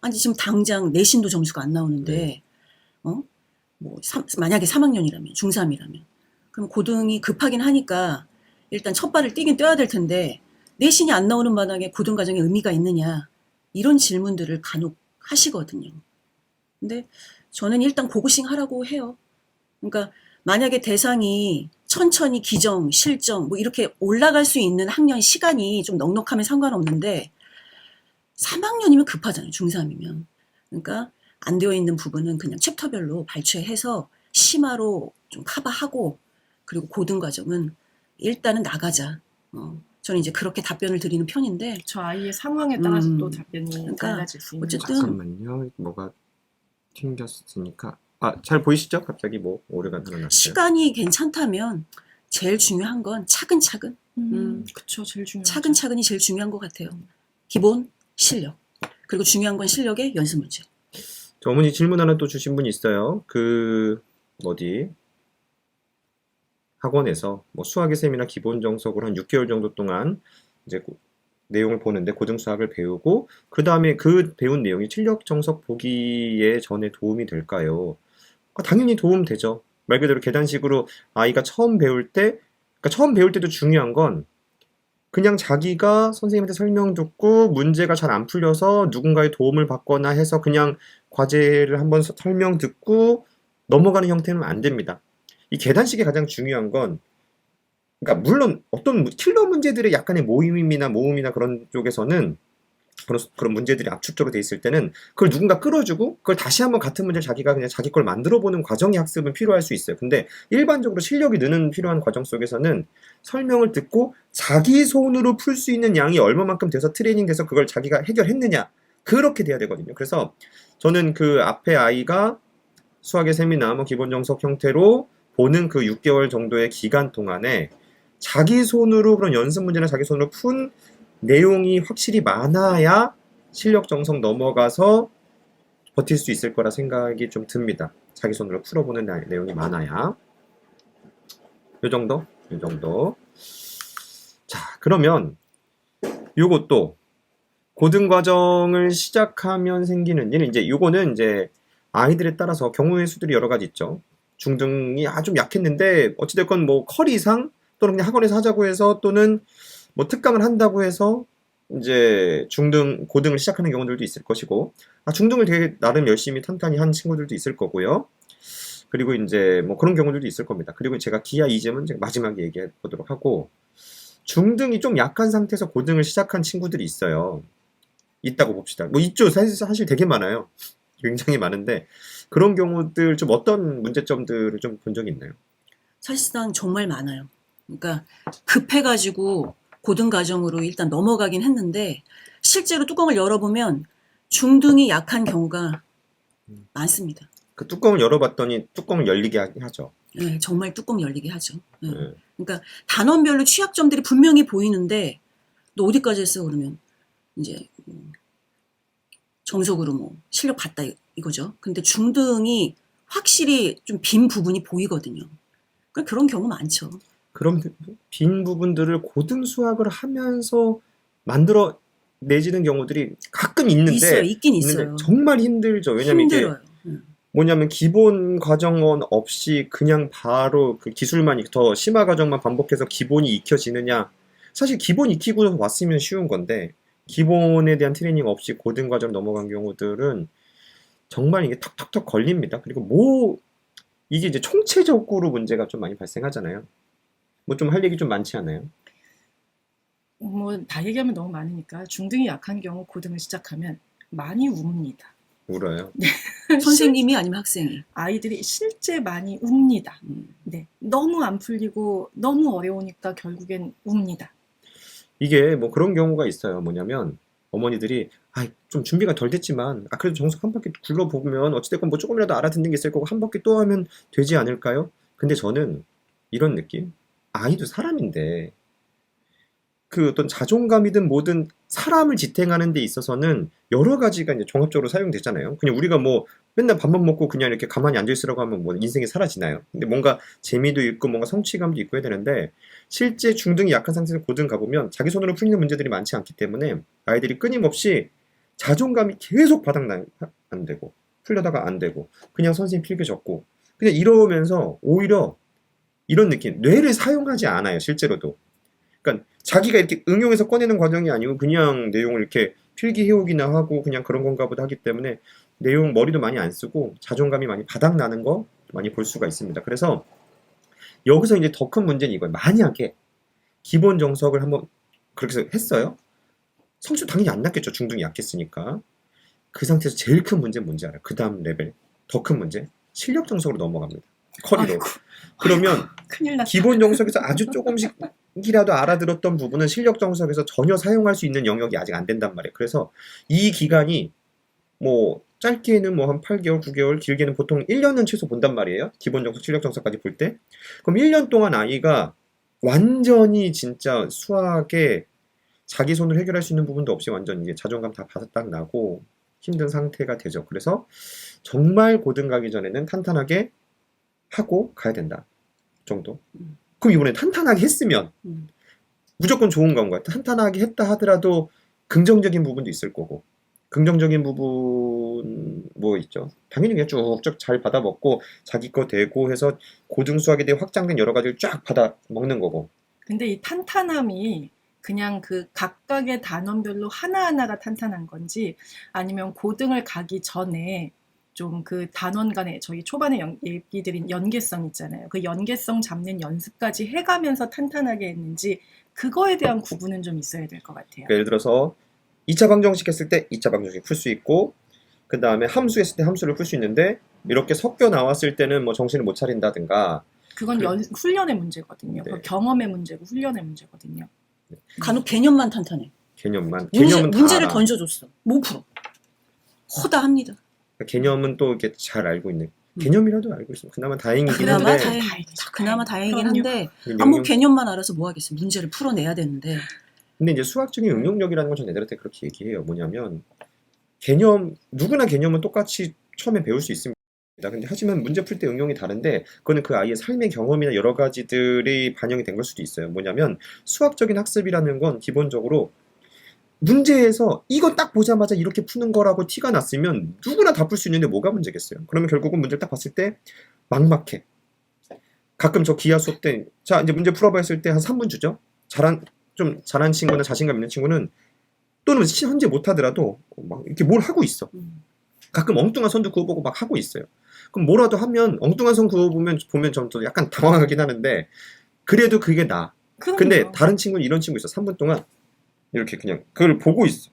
아니 지금 당장 내신도 점수가 안 나오는데 뭐 만약에 3학년이라면 중3이라면 그럼 고등이 급하긴 하니까 일단 첫 발을 뛰긴 뛰어야 될 텐데 내신이 안 나오는 마당에 고등과정에 의미가 있느냐, 이런 질문들을 간혹 하시거든요. 근데 저는 일단 고고싱 하라고 해요. 그러니까 만약에 대상이 천천히 기정, 실정 뭐 이렇게 올라갈 수 있는 학년 시간이 좀 넉넉하면 상관없는데 3학년이면 급하잖아요. 중3이면. 그러니까 안 되어 있는 부분은 그냥 챕터별로 발췌해서 심화로 좀 커버하고, 그리고 고등과정은 일단은 나가자. 저는 이제 그렇게 답변을 드리는 편인데, 저 아이의 상황에 따라서 또 답변이 그러니까 달라질 수 있는 어쨌든 거죠. 잠깐만요. 뭐가 튕겼으니까. 잘 보이시죠? 갑자기 뭐 오류가 일어났어요. 시간이 괜찮다면 제일 중요한 건 차근차근. 그쵸, 제일 중요하죠. 차근차근이 제일 중요한 것 같아요. 기본, 실력. 그리고 중요한 건 실력의 연습 문제. 저 어머니 질문 하나 또 주신 분이 있어요. 학원에서 뭐 수학의 셈이나 기본 정석으로 한 6개월 정도 동안 이제 내용을 보는데 고등 수학을 배우고, 그 다음에 그 배운 내용이 실력 정석 보기에 전에 도움이 될까요? 당연히 도움 되죠. 말 그대로 계단식으로 아이가 처음 배울 때, 그러니까 처음 배울 때도 중요한 건 그냥 자기가 선생님한테 설명 듣고 문제가 잘 안 풀려서 누군가의 도움을 받거나 해서 그냥 과제를 한번 설명 듣고 넘어가는 형태는 안 됩니다. 이 계단식이 가장 중요한 건, 그러니까 물론 어떤 킬러 문제들의 약간의 모음이나 그런 쪽에서는 그런 문제들이 압축적으로 돼 있을 때는 그걸 누군가 끌어주고 그걸 다시 한번 같은 문제를 자기가 그냥 자기 걸 만들어보는 과정의 학습은 필요할 수 있어요. 근데 일반적으로 실력이 느는 필요한 과정 속에서는 설명을 듣고 자기 손으로 풀 수 있는 양이 얼마만큼 돼서 트레이닝 돼서 그걸 자기가 해결했느냐, 그렇게 돼야 되거든요. 그래서 저는 그 앞에 아이가 수학의 셈이나 뭐 기본 정석 형태로 보는 그 6개월 정도의 기간 동안에 자기 손으로 그런 연습 문제나 자기 손으로 푼 내용이 확실히 많아야 실력 정석 넘어가서 버틸 수 있을 거라 생각이 좀 듭니다. 자기 손으로 풀어보는 내용이 많아야. 요 정도? 자, 그러면 요것도 고등 과정을 시작하면 생기는 일, 요거는 이제 아이들에 따라서 경우의 수들이 여러 가지 있죠. 중등이 좀 약했는데 어찌됐건 뭐 컬 이상 또는 그냥 학원에서 하자고 해서, 또는 뭐 특강을 한다고 해서 이제 고등을 시작하는 경우들도 있을 것이고, 중등을 되게 나름 열심히 탄탄히 한 친구들도 있을 거고요. 그리고 이제 뭐 그런 경우들도 있을 겁니다. 그리고 제가 기하 이점은 제가 마지막에 얘기해 보도록 하고, 중등이 좀 약한 상태에서 고등을 시작한 친구들이 있어요. 있다고 봅시다. 뭐 있죠. 사실 되게 많아요. 굉장히 많은데 그런 경우들 좀 어떤 문제점들을 좀 본 적이 있나요? 사실상 정말 많아요. 그러니까 급해가지고 고등과정으로 일단 넘어가긴 했는데 실제로 뚜껑을 열어보면 중등이 약한 경우가 많습니다. 그 뚜껑을 열어봤더니 뚜껑을 열리게 하죠. 네, 정말 뚜껑 열리게 하죠. 네. 네. 그러니까 단원별로 취약점들이 분명히 보이는데 너 어디까지 했어 그러면 이제 정석으로 뭐 실력 봤다 이거죠. 근데 중등이 확실히 좀 빈 부분이 보이거든요. 그러니까 그런 경우 많죠. 그런 빈 부분들을 고등 수학을 하면서 만들어 내지는 경우들이 가끔 있어요. 있긴 있는데 있어요. 정말 힘들죠. 왜냐면 이게 힘들어요. 뭐냐면 기본 과정은 없이 그냥 바로 그 기술만 더 심화 과정만 반복해서 기본이 익혀지느냐. 사실 기본 익히고 왔으면 쉬운 건데 기본에 대한 트레이닝 없이 고등 과정 넘어간 경우들은 정말 이게 턱턱턱 걸립니다. 그리고 뭐 이게 이제 총체적으로 문제가 좀 많이 발생하잖아요. 뭐 좀 할 얘기 좀 많지 않아요? 뭐 다 얘기하면 너무 많으니까 중등이 약한 경우 고등을 시작하면 많이 웁니다. 울어요. 선생님이 아니면 학생이. 아이들이 실제 많이 웁니다. 음. 네, 너무 안 풀리고 너무 어려우니까 결국엔 웁니다. 이게 뭐 그런 경우가 있어요. 뭐냐면 어머니들이 좀 준비가 덜 됐지만 그래도 정석 한 바퀴 굴러보면 어찌됐건 뭐 조금이라도 알아듣는 게 있을 거고 한 바퀴 또 하면 되지 않을까요? 근데 저는 이런 느낌. 아이도 사람인데 그 어떤 자존감이든 뭐든 사람을 지탱하는 데 있어서는 여러 가지가 이제 종합적으로 사용되잖아요. 그냥 우리가 뭐 맨날 밥만 먹고 그냥 이렇게 가만히 앉아 있으라고 하면 뭐 인생이 사라지나요? 근데 뭔가 재미도 있고 뭔가 성취감도 있고 해야 되는데 실제 중등이 약한 상태에서 고등 가보면 자기 손으로 풀리는 문제들이 많지 않기 때문에 아이들이 끊임없이 자존감이 계속 바닥나 안 되고 풀려다가 안 되고 그냥 선생님 필기 적고 그냥 이러면서 오히려 이런 느낌 뇌를 사용하지 않아요. 실제로도. 그러니까 자기가 이렇게 응용해서 꺼내는 과정이 아니고 그냥 내용을 이렇게 필기 해오기나 하고 그냥 그런 건가 보다 하기 때문에 내용 머리도 많이 안 쓰고 자존감이 많이 바닥나는 거 많이 볼 수가 있습니다. 그래서 여기서 이제 더 큰 문제는 이거예요. 만약에 기본 정석을 한번 그렇게 해서 했어요. 성적 당연히 안 났겠죠. 중등이 약했으니까. 그 상태에서 제일 큰 문제는 뭔지 알아요? 그 다음 레벨. 더 큰 문제. 실력 정석으로 넘어갑니다. 커리로. 아이고, 그러면 큰일 났다. 기본 정석에서 아주 조금씩이라도 알아들었던 부분은 실력 정석에서 전혀 사용할 수 있는 영역이 아직 안 된단 말이에요. 그래서 이 기간이 뭐 짧게는 뭐 한 8개월, 9개월, 길게는 보통 1년은 최소 본단 말이에요. 기본 정석, 실력 정석까지 볼 때. 그럼 1년 동안 아이가 완전히 진짜 수학에 자기 손으로 해결할 수 있는 부분도 없이 완전 이제 자존감 다 바닥 나고 힘든 상태가 되죠. 그래서 정말 고등 가기 전에는 탄탄하게 하고 가야 된다 정도. 그럼 이번에 탄탄하게 했으면 무조건 좋은 건가요? 탄탄하게 했다 하더라도 긍정적인 부분도 있을 거고 긍정적인 부분 뭐 있죠? 당연히 그냥 쭉쭉 잘 받아 먹고 자기 거 되고 해서 고등 수학에 대해 확장된 여러 가지를 쫙 받아 먹는 거고. 근데 이 탄탄함이 그냥 그 각각의 단원별로 하나하나가 탄탄한 건지 아니면 고등을 가기 전에 좀 그 단원 간에 저희 초반에 얘기 드린 연계성 있잖아요. 그 연계성 잡는 연습까지 해가면서 탄탄하게 했는지 그거에 대한 구분은 좀 있어야 될 것 같아요. 그러니까 예를 들어서 2차 방정식 했을 때 2차 방정식 풀 수 있고 그 다음에 함수 했을 때 함수를 풀 수 있는데 이렇게 섞여 나왔을 때는 뭐 정신을 못 차린다든가. 그건 훈련의 문제거든요. 네. 그 경험의 문제고 훈련의 문제거든요. 간혹 개념만 탄탄해. 개념은 다 문제를 알아. 던져줬어. 못 풀어. 허다합니다. 개념은 또 이렇게 잘 알고 있는. 개념이라도 알고 있으면 그나마 다행이긴 그나마 한데 그나마 다행이긴 그럼요. 한데 영역- 개념만 알아서 뭐 하겠어. 문제를 풀어내야 되는데. 근데 이제 수학적인 응용력이라는 건 전 애들한테 그렇게 얘기해요. 뭐냐면 개념 누구나 개념은 똑같이 처음에 배울 수 있습니다. 근데 하지만 문제 풀 때 응용이 다른데 그거는 그 아이의 삶의 경험이나 여러 가지들이 반영이 된 걸 수도 있어요. 뭐냐면 수학적인 학습이라는 건 기본적으로 문제에서 이거 딱 보자마자 이렇게 푸는 거라고 티가 났으면 누구나 다 풀 수 있는데 뭐가 문제겠어요. 그러면 결국은 문제를 딱 봤을 때 막막해. 가끔 저 기하 수업 때 자 이제 문제 풀어봐 했을 때 한 3분 주죠. 좀 잘한 친구나 자신감 있는 친구는 또는 현재 못하더라도 막 이렇게 뭘 하고 있어. 가끔 엉뚱한 선도 그어보고 막 하고 있어요. 그럼 뭐라도 하면 엉뚱한 선 그어보면 좀 또 약간 당황하긴 하는데 그래도 그게 나. 그럼요. 근데 다른 친구는 이런 친구 있어. 3분 동안 이렇게 그냥 그걸 보고 있어.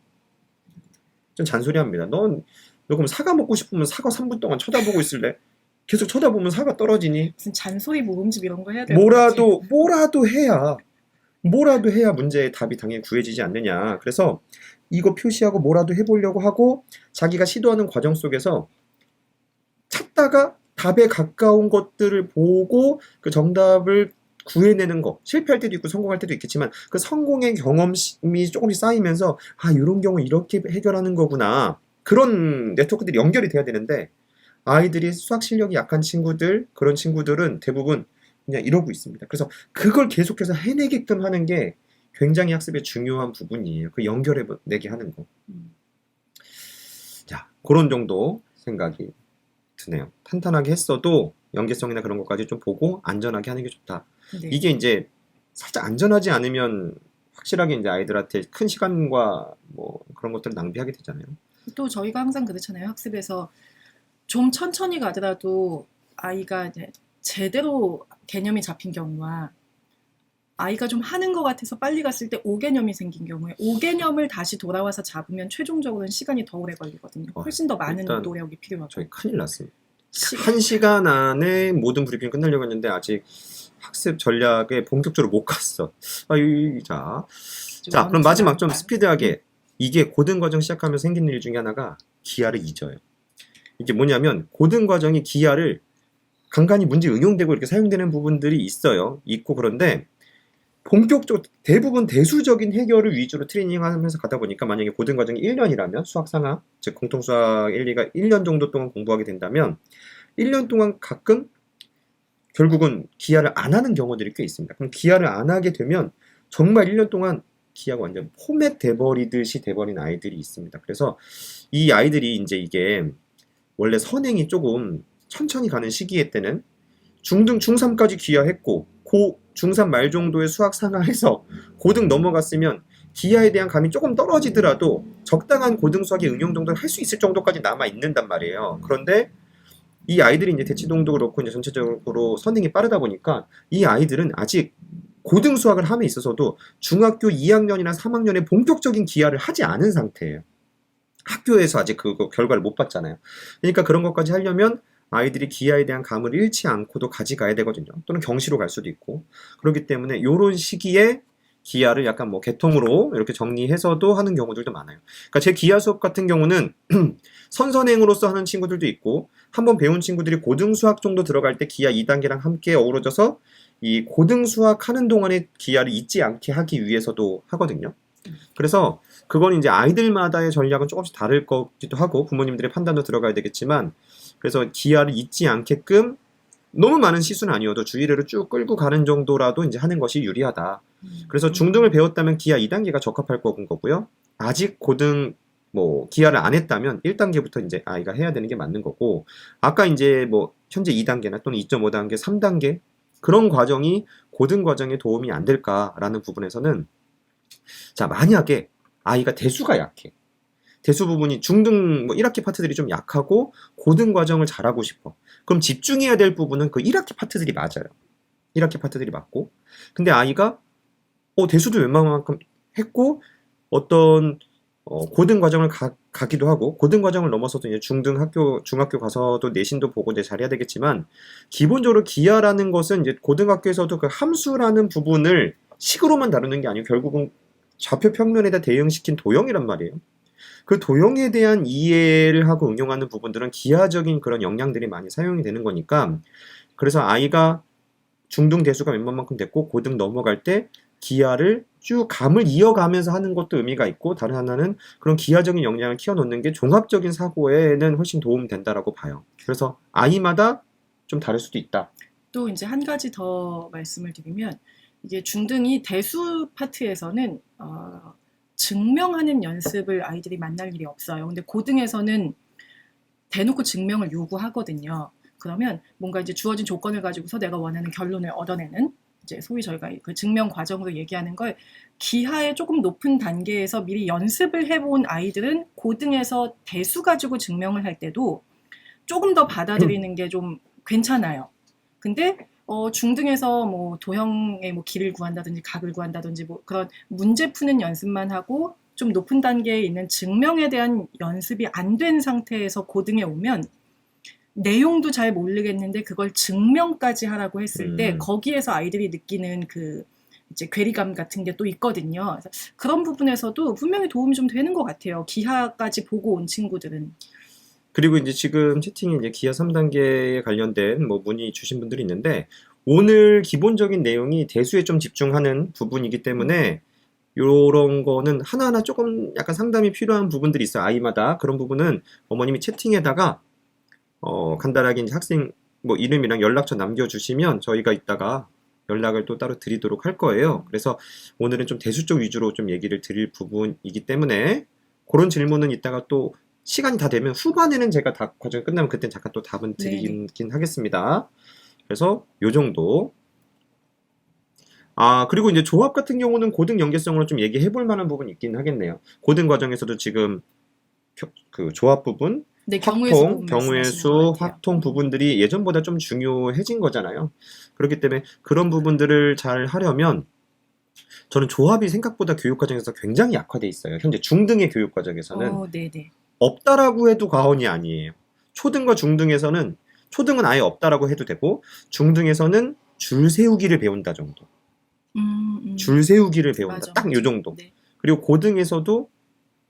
좀 잔소리합니다. 너 그럼 사과 먹고 싶으면 사과 3분 동안 쳐다보고 있을래? 계속 쳐다보면 사과 떨어지니? 무슨 잔소리 모음집 이런 거 해야 되는 것 뭐라도 해야 문제의 답이 당연히 구해지지 않느냐. 그래서 이거 표시하고 뭐라도 해보려고 하고 자기가 시도하는 과정 속에서 찾다가 답에 가까운 것들을 보고 그 정답을 구해내는 거. 실패할 때도 있고 성공할 때도 있겠지만 그 성공의 경험이 조금씩 쌓이면서 이런 경우 이렇게 해결하는 거구나. 그런 네트워크들이 연결이 돼야 되는데 아이들이 수학 실력이 약한 친구들, 그런 친구들은 대부분 그냥 이러고 있습니다. 그래서 그걸 계속해서 해내게끔 하는 게 굉장히 학습의 중요한 부분이에요. 그 연결해내게 하는 거. 자, 그런 정도 생각이 드네요. 탄탄하게 했어도 연계성이나 그런 것까지 좀 보고 안전하게 하는 게 좋다. 네. 이게 이제 살짝 안전하지 않으면 확실하게 이제 아이들한테 큰 시간과 뭐 그런 것들을 낭비하게 되잖아요. 또 저희가 항상 그렇잖아요. 학습에서 좀 천천히 가더라도 아이가 이제 제대로 개념이 잡힌 경우와 아이가 좀 하는 것 같아서 빨리 갔을 때 오개념이 생긴 경우에 오개념을 다시 돌아와서 잡으면 최종적으로는 시간이 더 오래 걸리거든요. 훨씬 더 많은 일단 노력이 필요하고. 저희 큰일 났습니다. 1시간 안에 모든 브리핑이 끝나려고 했는데 아직 학습 전략에 본격적으로 못 갔어. 자, 그럼 마지막 좀 스피드하게 이게 고등과정 시작하면서 생기는 일 중에 하나가 기하를 잊어요. 이게 뭐냐면 고등과정이 기하를 간간히 문제 응용되고 이렇게 사용되는 부분들이 있고 그런데 본격적으로 대부분 대수적인 해결을 위주로 트레이닝하면서 가다 보니까 만약에 고등과정이 1년이라면 수학 상학, 즉 공통수학 1, 2가 1년 정도 동안 공부하게 된다면 1년 동안 가끔 결국은 기하를 안 하는 경우들이 꽤 있습니다. 그럼 기하를 안 하게 되면 정말 1년 동안 기하가 완전 포맷 돼버리듯이 돼버린 아이들이 있습니다. 그래서 이 아이들이 이제 이게 원래 선행이 조금 천천히 가는 시기에 때는 중등, 중3까지 기하했고 중3 말 정도의 수학 상하에서 고등 넘어갔으면 기하에 대한 감이 조금 떨어지더라도 적당한 고등 수학의 응용 정도를 할 수 있을 정도까지 남아 있는단 말이에요. 그런데 이 아이들이 이제 대치동도 그렇고 이제 전체적으로 선행이 빠르다 보니까 이 아이들은 아직 고등 수학을 함에 있어서도 중학교 2학년이나 3학년에 본격적인 기하를 하지 않은 상태예요. 학교에서 아직 그 결과를 못 봤잖아요. 그러니까 그런 것까지 하려면 아이들이 기하에 대한 감을 잃지 않고도 가져가야 되거든요. 또는 경시로 갈 수도 있고. 그렇기 때문에 이런 시기에 기하를 약간 뭐 개통으로 이렇게 정리해서도 하는 경우들도 많아요. 그러니까 제 기하 수업 같은 경우는 선선행으로서 하는 친구들도 있고 한번 배운 친구들이 고등 수학 정도 들어갈 때 기하 2단계랑 함께 어우러져서 이 고등 수학 하는 동안에 기하를 잊지 않게 하기 위해서도 하거든요. 그래서 그건 이제 아이들마다의 전략은 조금씩 다를 거기도 하고 부모님들의 판단도 들어가야 되겠지만 그래서 기하를 잊지 않게끔 너무 많은 시수는 아니어도 주의례를 쭉 끌고 가는 정도라도 이제 하는 것이 유리하다. 그래서 중등을 배웠다면 기하 2단계가 적합할 거고요. 아직 고등 기하를 안 했다면 1단계부터 이제 아이가 해야 되는 게 맞는 거고 아까 이제 현재 2단계나 또는 2.5단계, 3단계 그런 과정이 고등 과정에 도움이 안 될까라는 부분에서는 자, 만약에 아이가 대수가 약해. 대수 부분이 중등 1학기 파트들이 좀 약하고 고등 과정을 잘하고 싶어. 그럼 집중해야 될 부분은 그 1학기 파트들이 맞아요. 1학기 파트들이 맞고. 근데 아이가 대수도 웬만큼 했고 어떤 고등 과정을 가기도 하고 고등 과정을 넘어서도 이제 중학교 가서도 내신도 보고 이제 잘해야 되겠지만 기본적으로 기하라는 것은 이제 고등학교에서도 그 함수라는 부분을 식으로만 다루는 게 아니고 결국은 좌표 평면에다 대응시킨 도형이란 말이에요. 그 도형에 대한 이해를 하고 응용하는 부분들은 기하적인 그런 역량들이 많이 사용이 되는 거니까 그래서 아이가 중등 대수가 웬만큼 됐고 고등 넘어갈 때 기하를 쭉 감을 이어가면서 하는 것도 의미가 있고 다른 하나는 그런 기하적인 역량을 키워놓는 게 종합적인 사고에는 훨씬 도움 된다라고 봐요. 그래서 아이마다 좀 다를 수도 있다. 또 이제 한 가지 더 말씀을 드리면 이게 중등이 대수 파트에서는 증명하는 연습을 아이들이 만날 일이 없어요. 근데 고등에서는 대놓고 증명을 요구하거든요. 그러면 뭔가 이제 주어진 조건을 가지고서 내가 원하는 결론을 얻어내는 이제 소위 저희가 그 증명 과정으로 얘기하는 걸 기하의 조금 높은 단계에서 미리 연습을 해본 아이들은 고등에서 대수 가지고 증명을 할 때도 조금 더 받아들이는 게 좀 괜찮아요. 근데 중등에서 뭐 도형의 뭐 길을 구한다든지 각을 구한다든지 뭐 그런 문제 푸는 연습만 하고 좀 높은 단계에 있는 증명에 대한 연습이 안 된 상태에서 고등에 오면 내용도 잘 모르겠는데 그걸 증명까지 하라고 했을 때 거기에서 아이들이 느끼는 그 이제 괴리감 같은 게 또 있거든요. 그래서 그런 부분에서도 분명히 도움이 좀 되는 것 같아요. 기하까지 보고 온 친구들은. 그리고 이제 지금 채팅에 이제 기하 3단계에 관련된 뭐 문의 주신 분들이 있는데 오늘 기본적인 내용이 대수에 좀 집중하는 부분이기 때문에 요런 거는 하나하나 조금 약간 상담이 필요한 부분들이 있어요. 아이마다. 그런 부분은 어머님이 채팅에다가 간단하게 이제 학생 뭐 이름이랑 연락처 남겨주시면 저희가 이따가 연락을 또 따로 드리도록 할 거예요. 그래서 오늘은 좀 대수 쪽 위주로 좀 얘기를 드릴 부분이기 때문에 그런 질문은 이따가 또 시간이 다 되면 후반에는 제가 다 과정이 끝나면 그땐 잠깐 또 답은 드리긴 하겠습니다. 그래서 요 정도. 그리고 이제 조합 같은 경우는 고등 연계성으로 좀 얘기해 볼 만한 부분이 있긴 하겠네요. 고등 과정에서도 지금 그 조합 부분, 네, 경우의 수 부분 경우의 말씀하시는 수, 것 같아요. 확통 부분들이 예전보다 좀 중요해진 거잖아요. 그렇기 때문에 그런 부분들을 잘 하려면 저는 조합이 생각보다 교육 과정에서 굉장히 약화돼 있어요. 현재 중등의 교육 과정에서는 네네. 없다라고 해도 과언이 아니에요. 초등과 중등에서는 초등은 아예 없다라고 해도 되고 중등에서는 줄 세우기를 배운다 정도. 줄 세우기를 배운다. 맞아, 딱 요 정도. 네. 그리고 고등에서도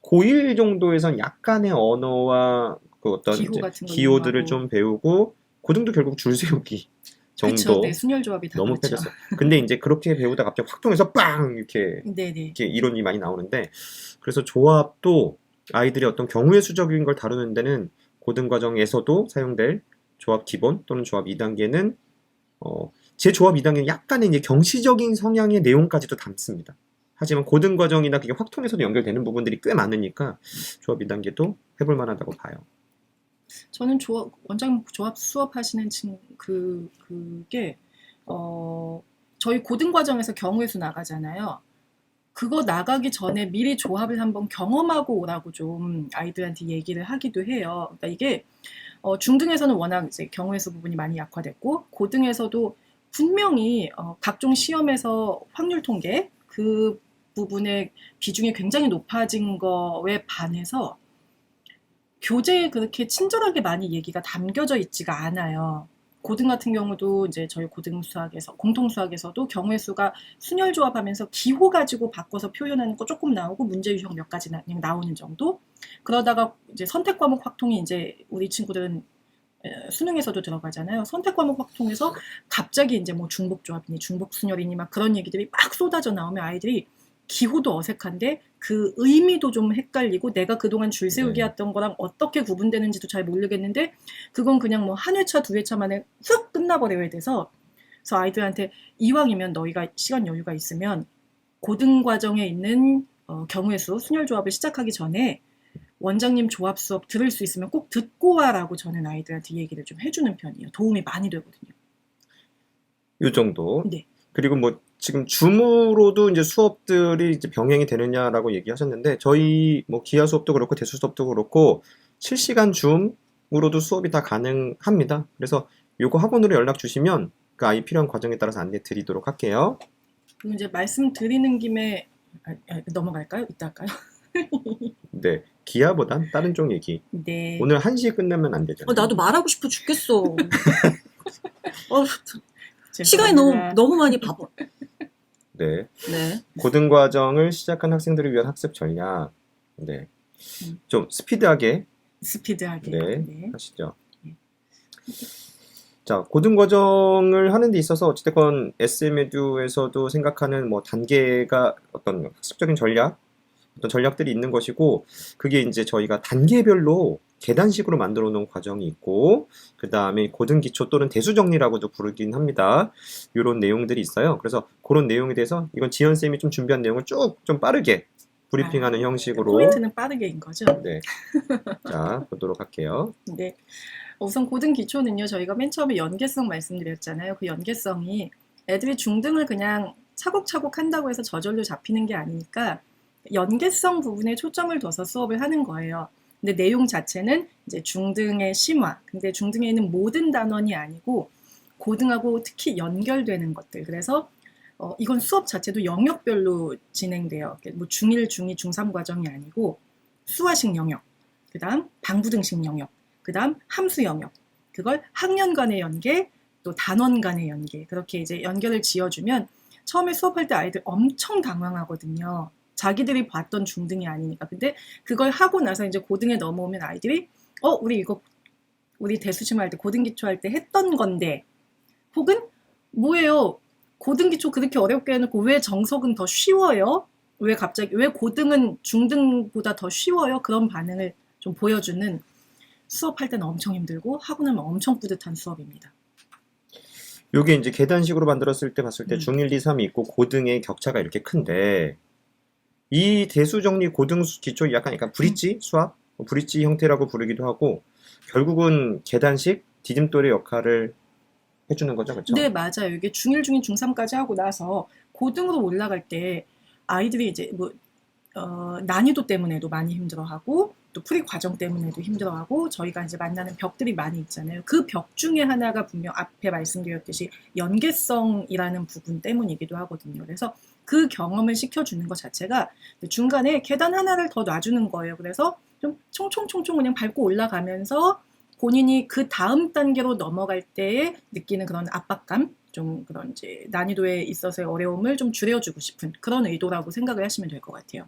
고1 정도에선 약간의 언어와 그 어떤 기호 이제 같은 거 기호들을 이용하고. 좀 배우고 고등도 결국 줄 세우기 정도. 그쵸, 네, 순열 조합이 다 너무 그렇죠. 패졌어요. 근데 이제 그렇게 배우다 갑자기 확통해서 빵 네네. 이렇게 이론이 많이 나오는데 그래서 조합도 아이들이 어떤 경우의 수적인 걸 다루는 데는 고등 과정에서도 사용될 조합 기본 또는 조합 2단계는 제 조합 2단계는 약간의 이제 경시적인 성향의 내용까지도 담습니다. 하지만 고등 과정이나 그게 확통에서도 연결되는 부분들이 꽤 많으니까 조합 2단계도 해볼 만하다고 봐요. 저는 원장 조합 수업하시는 그게 저희 고등 과정에서 경우의 수 나가잖아요. 그거 나가기 전에 미리 조합을 한번 경험하고 오라고 좀 아이들한테 얘기를 하기도 해요. 그러니까 이게 중등에서는 워낙 이제 경우의 수 부분이 많이 약화됐고 고등에서도 분명히 각종 시험에서 확률 통계 그 부분의 비중이 굉장히 높아진 거에 반해서 교재에 그렇게 친절하게 많이 얘기가 담겨져 있지가 않아요. 고등 같은 경우도 이제 저희 고등 수학에서 공통 수학에서도 경우의 수가 순열 조합하면서 기호 가지고 바꿔서 표현하는 거 조금 나오고 문제 유형 몇 가지 나오는 정도. 그러다가 이제 선택 과목 확통이 이제 우리 친구들은 수능에서도 들어가잖아요. 선택 과목 확통에서 갑자기 이제 뭐 중복 조합이니 중복 순열이니 막 그런 얘기들이 막 쏟아져 나오면 아이들이 기호도 어색한데 그 의미도 좀 헷갈리고 내가 그동안 줄 세우기 했던 거랑 어떻게 구분되는지도 잘 모르겠는데 그건 그냥 뭐 한 회차 두 회차 만에 훅 끝나버려야 돼서 그래서 아이들한테 이왕이면 너희가 시간 여유가 있으면 고등 과정에 있는 경우의 수 순열 조합을 시작하기 전에 원장님 조합 수업 들을 수 있으면 꼭 듣고 와라고 저는 아이들한테 얘기를 좀 해주는 편이에요. 도움이 많이 되거든요. 요 정도. 네. 그리고 뭐 지금 줌으로도 이제 수업들이 이제 병행이 되느냐라고 얘기하셨는데 저희 뭐 기하 수업도 그렇고 대수 수업도 그렇고 실시간 줌으로도 수업이 다 가능합니다. 그래서 요거 학원으로 연락 주시면 그 아이 필요한 과정에 따라서 안내 드리도록 할게요. 그리고 이제 말씀드리는 김에 넘어갈까요? 이따 할까요? 네. 기하보단 다른 쪽 얘기. 네. 오늘 1시에 끝나면 안 되잖아요. 나도 말하고 싶어 죽겠어. 시간이 죄송합니다. 너무 많이 바빠. 네. 네. 고등 과정을 시작한 학생들을 위한 학습 전략. 네. 좀 스피드하게 스피드하게. 네. 하시죠. 네. 자, 고등 과정을 하는 데 있어서 어찌됐건 SM에듀에서도 생각하는 뭐 단계가 어떤 학습적인 전략, 어떤 전략들이 있는 것이고 그게 이제 저희가 단계별로 계단식으로 만들어 놓은 과정이 있고 그 다음에 고등 기초 또는 대수 정리라고도 부르긴 합니다. 이런 내용들이 있어요. 그래서 그런 내용에 대해서 이건 지연 쌤이 좀 준비한 내용을 쭉 좀 빠르게 브리핑하는 형식으로 포인트는 빠르게인 거죠? 네. 자, 보도록 할게요. 네. 우선 고등 기초는요. 저희가 맨 처음에 연계성 말씀드렸잖아요. 그 연계성이 애들이 중등을 그냥 차곡차곡 한다고 해서 저절로 잡히는 게 아니니까 연계성 부분에 초점을 둬서 수업을 하는 거예요. 근데 내용 자체는 이제 중등의 심화. 근데 중등에 있는 모든 단원이 아니고 고등하고 특히 연결되는 것들. 그래서 이건 수업 자체도 영역별로 진행돼요. 뭐 중1, 중2, 중3 과정이 아니고 수화식 영역, 그 다음 방부등식 영역, 그 다음 함수 영역, 그걸 학년 간의 연계, 또 단원 간의 연계, 그렇게 이제 연결을 지어주면 처음에 수업할 때 아이들 엄청 당황하거든요. 자기들이 봤던 중등이 아니니까. 근데 그걸 하고 나서 이제 고등에 넘어오면 아이들이 우리 대수심할 때 고등기초 할 때 했던 건데, 혹은 뭐예요? 고등기초 그렇게 어렵게 해놓고 왜 정석은 더 쉬워요? 왜 고등은 중등보다 더 쉬워요? 그런 반응을 좀 보여주는, 수업할 때는 엄청 힘들고 하고 나면 엄청 뿌듯한 수업입니다. 요게 이제 계단식으로 만들었을 때 봤을 때 음. 중1, 2, 3이 있고 고등의 격차가 이렇게 큰데 이 대수정리 고등 기초 약간 브릿지 수학, 브릿지 형태라고 부르기도 하고 결국은 계단식 디딤돌의 역할을 해주는 거죠, 그렇죠? 네, 맞아요. 이게 중1, 중2, 중3까지 하고 나서 고등으로 올라갈 때 아이들이 이제 난이도 때문에도 많이 힘들어하고 또 풀이 과정 때문에도 힘들어하고 저희가 이제 만나는 벽들이 많이 있잖아요. 그 벽 중에 하나가 분명 앞에 말씀드렸듯이 연계성이라는 부분 때문이기도 하거든요. 그래서 그 경험을 시켜주는 것 자체가 중간에 계단 하나를 더 놔주는 거예요. 그래서 좀 총총총총 그냥 밟고 올라가면서 본인이 그 다음 단계로 넘어갈 때에 느끼는 그런 압박감, 좀 그런 이제 난이도에 있어서의 어려움을 좀 줄여주고 싶은 그런 의도라고 생각을 하시면 될 것 같아요.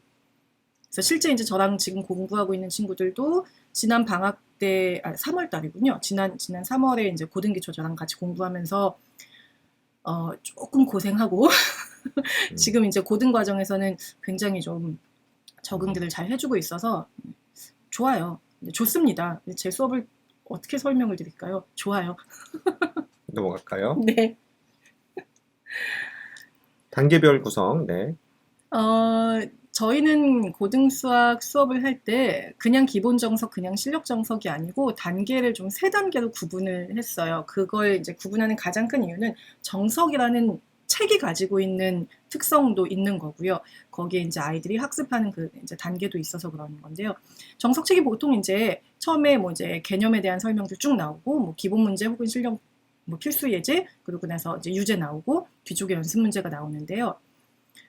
그래서 실제 이제 저랑 지금 공부하고 있는 친구들도 지난 방학 때, 3월 달이군요. 지난 3월에 이제 고등기초 저랑 같이 공부하면서 조금 고생하고 지금 이제 고등 과정에서는 굉장히 좀 적응들을 잘 해주고 있어서 좋아요. 좋습니다. 제 수업을 어떻게 설명을 드릴까요? 좋아요. 넘어갈까요? 네. 단계별 구성, 네. 저희는 고등 수학 수업을 할 때 그냥 기본 정석, 그냥 실력 정석이 아니고 단계를 좀 세 단계로 구분을 했어요. 그걸 이제 구분하는 가장 큰 이유는 정석이라는 책이 가지고 있는 특성도 있는 거고요. 거기에 이제 아이들이 학습하는 그 이제 단계도 있어서 그러는 건데요. 정석책이 보통 이제 처음에 뭐 이제 개념에 대한 설명도 쭉 나오고 뭐 기본 문제 혹은 실력 뭐 필수 예제 그리고 나서 이제 유제 나오고 뒤쪽에 연습 문제가 나오는데요.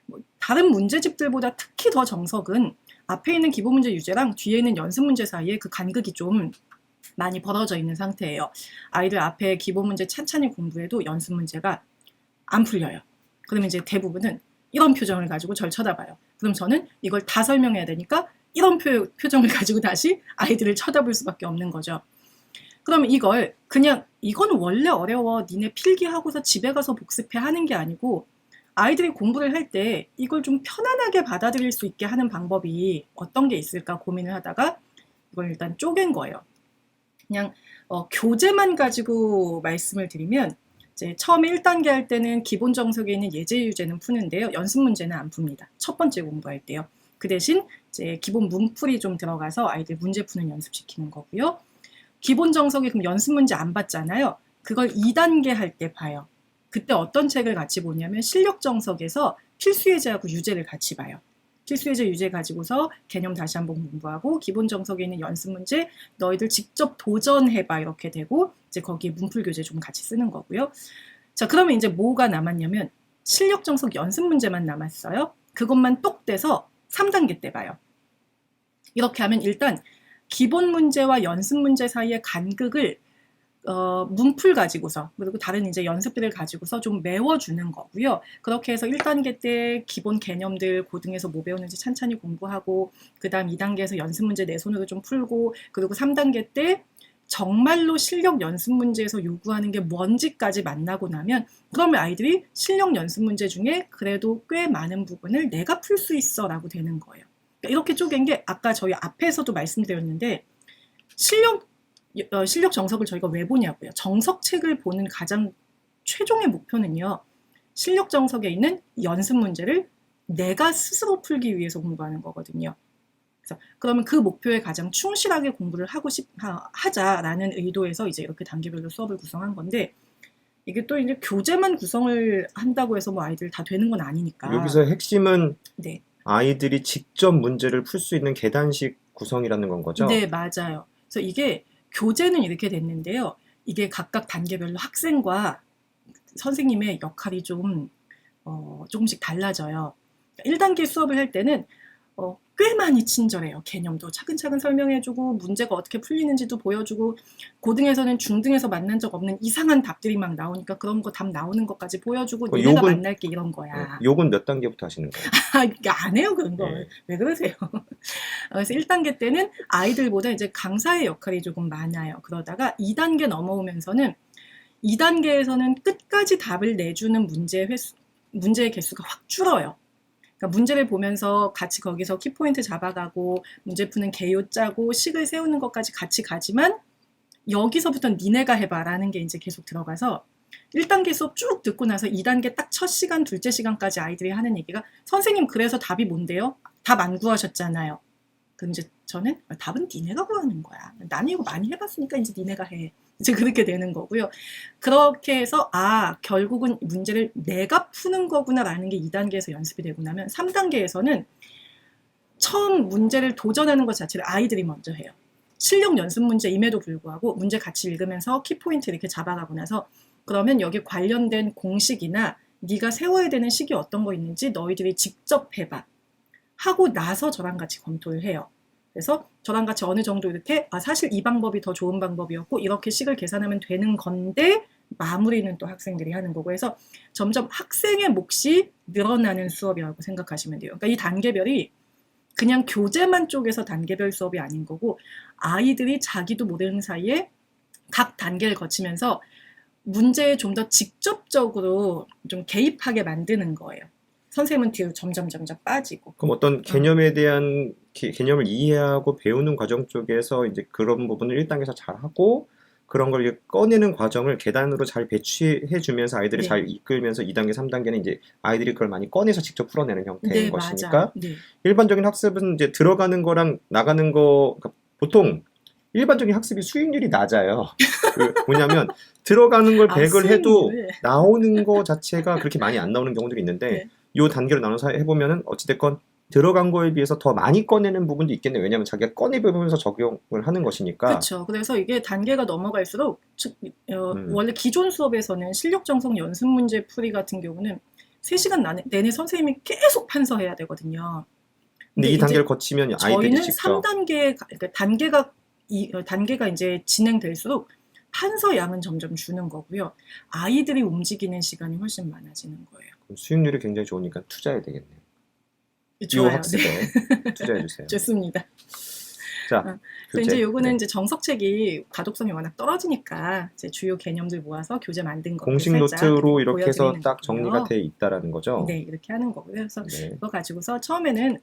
뭐 다른 문제집들보다 특히 더 정석은 앞에 있는 기본 문제 유제랑 뒤에 있는 연습 문제 사이에 그 간극이 좀 많이 벌어져 있는 상태예요. 아이들 앞에 기본 문제 찬찬히 공부해도 연습 문제가 안 풀려요. 그러면 이제 대부분은 이런 표정을 가지고 절 쳐다봐요. 그럼 저는 이걸 다 설명해야 되니까 이런 표정을 가지고 다시 아이들을 쳐다볼 수밖에 없는 거죠. 그러면 이걸 그냥 이건 원래 어려워 니네 필기하고서 집에 가서 복습해 하는 게 아니고 아이들이 공부를 할 때 이걸 좀 편안하게 받아들일 수 있게 하는 방법이 어떤 게 있을까 고민을 하다가 이걸 일단 쪼갠 거예요. 그냥 교재만 가지고 말씀을 드리면 이제 처음에 1단계 할 때는 기본 정석에 있는 예제 유제는 푸는데요. 연습 문제는 안 풉니다. 첫 번째 공부할 때요. 그 대신 이제 기본 문풀이 좀 들어가서 아이들 문제 푸는 연습시키는 거고요. 기본 정석에 그럼 연습 문제 안 봤잖아요. 그걸 2단계 할 때 봐요. 그때 어떤 책을 같이 보냐면 실력 정석에서 필수 예제하고 유제를 같이 봐요. 필수 예제 유제 가지고서 개념 다시 한번 공부하고 기본 정석에 있는 연습 문제 너희들 직접 도전해봐 이렇게 되고 이제 거기에 문풀 교재 좀 같이 쓰는 거고요. 자, 그러면 이제 뭐가 남았냐면 실력 정석 연습 문제만 남았어요. 그것만 똑 떼서 3단계 때 봐요. 이렇게 하면 일단 기본 문제와 연습 문제 사이의 간극을 문풀 가지고서 그리고 다른 이제 연습들을 가지고서 좀 메워주는 거고요. 그렇게 해서 1단계 때 기본 개념들 고등에서 뭐 배우는지 찬찬히 공부하고 그 다음 2단계에서 연습 문제 내 손으로 좀 풀고 그리고 3단계 때 정말로 실력 연습 문제에서 요구하는 게 뭔지까지 만나고 나면 그러면 아이들이 실력 연습 문제 중에 그래도 꽤 많은 부분을 내가 풀 수 있어 라고 되는 거예요. 그러니까 이렇게 쪼갠 게 아까 저희 앞에서도 말씀드렸는데 실력 정석을 저희가 왜 보냐고요. 정석책을 보는 가장 최종의 목표는요. 실력 정석에 있는 연습 문제를 내가 스스로 풀기 위해서 공부하는 거거든요. 그래서 그러면 그 목표에 가장 충실하게 공부를 하자라는 의도에서 이제 이렇게 단계별로 수업을 구성한 건데 이게 또 이제 교재만 구성을 한다고 해서 뭐 아이들 다 되는 건 아니니까. 여기서 핵심은 네. 아이들이 직접 문제를 풀 수 있는 계단식 구성이라는 건 거죠? 네, 맞아요. 그래서 이게 교재는 이렇게 됐는데요. 이게 각각 단계별로 학생과 선생님의 역할이 조금씩 달라져요. 1단계 수업을 할 때는 꽤 많이 친절해요. 개념도 차근차근 설명해주고 문제가 어떻게 풀리는지도 보여주고 고등에서는 중등에서 만난 적 없는 이상한 답들이 막 나오니까 그런 거 답 나오는 것까지 보여주고 니네가 만날게 이런 거야. 욕은 몇 단계부터 하시는 거예요? 안 해요 그런 거. 네. 왜 그러세요? 그래서 1단계 때는 아이들보다 이제 강사의 역할이 조금 많아요. 그러다가 2단계 넘어오면서는 2단계에서는 끝까지 답을 내주는 문제의 개수가 확 줄어요. 그러니까 문제를 보면서 같이 거기서 키포인트 잡아가고 문제 푸는 개요 짜고 식을 세우는 것까지 같이 가지만 여기서부터 니네가 해봐라는 게 이제 계속 들어가서 1단계 수업 쭉 듣고 나서 2단계 딱 첫 시간, 둘째 시간까지 아이들이 하는 얘기가 선생님 그래서 답이 뭔데요? 답 안 구하셨잖아요. 그럼 이제 저는 답은 니네가 구하는 거야. 나는 이거 많이 해봤으니까 이제 니네가 해. 이제 그렇게 되는 거고요. 그렇게 해서 결국은 문제를 내가 푸는 거구나라는 게 2단계에서 연습이 되고 나면 3단계에서는 처음 문제를 도전하는 것 자체를 아이들이 먼저 해요. 실력 연습 문제임에도 불구하고 문제 같이 읽으면서 키포인트 이렇게 잡아가고 나서 그러면 여기 관련된 공식이나 네가 세워야 되는 식이 어떤 거 있는지 너희들이 직접 해봐. 하고 나서 저랑 같이 검토를 해요. 그래서 저랑 같이 어느 정도 이렇게 사실 이 방법이 더 좋은 방법이었고 이렇게 식을 계산하면 되는 건데 마무리는 또 학생들이 하는 거고 해서 점점 학생의 몫이 늘어나는 수업이라고 생각하시면 돼요. 그러니까 이 단계별이 그냥 교재만 쪼개서 단계별 수업이 아닌 거고 아이들이 자기도 모르는 사이에 각 단계를 거치면서 문제에 좀 더 직접적으로 좀 개입하게 만드는 거예요. 선생님은 뒤로 점점 빠지고. 그럼 어떤 개념에 대한 개념을 이해하고 배우는 과정 쪽에서 이제 그런 부분을 1단계에서 잘 하고 그런 걸 이렇게 꺼내는 과정을 계단으로 잘 배치해 주면서 아이들이 네. 잘 이끌면서 2단계, 3단계는 이제 아이들이 그걸 많이 꺼내서 직접 풀어내는 형태인 네, 것이니까 맞아요. 네. 일반적인 학습은 이제 들어가는 거랑 나가는 거 그러니까 보통 일반적인 학습이 수익률이 낮아요. 뭐냐면 들어가는 걸 100을 해도 수익률. 나오는 거 자체가 그렇게 많이 안 나오는 경우들이 있는데 네. 이 단계로 나눠서 해보면은 어찌됐건 들어간 거에 비해서 더 많이 꺼내는 부분도 있겠네요. 왜냐하면 자기가 꺼내보면서 적용을 하는 것이니까. 그렇죠. 그래서 이게 단계가 넘어갈수록 원래 기존 수업에서는 실력 정성 연습 문제 풀이 같은 경우는 3시간 내내 선생님이 계속 판서해야 되거든요. 근데 이 단계를 거치면 아이들이 저희는 직접 3단계 그러니까 단계가 이제 진행될수록 판서 양은 점점 주는 거고요. 아이들이 움직이는 시간이 훨씬 많아지는 거예요. 수익률이 굉장히 좋으니까 투자해야 되겠네요. 이 좋아요. 학습에 투자해 주세요. 좋습니다. 자, 그래서 이제 요거는 네. 이제 정석책이 가독성이 워낙 떨어지니까 이제 주요 개념들 모아서 교재 만든 거 공식 노트로 이렇게 해서 딱 정리가 돼 돼 있다라는 거죠. 네, 이렇게 하는 거고요. 그래서 네. 그거 가지고서 처음엔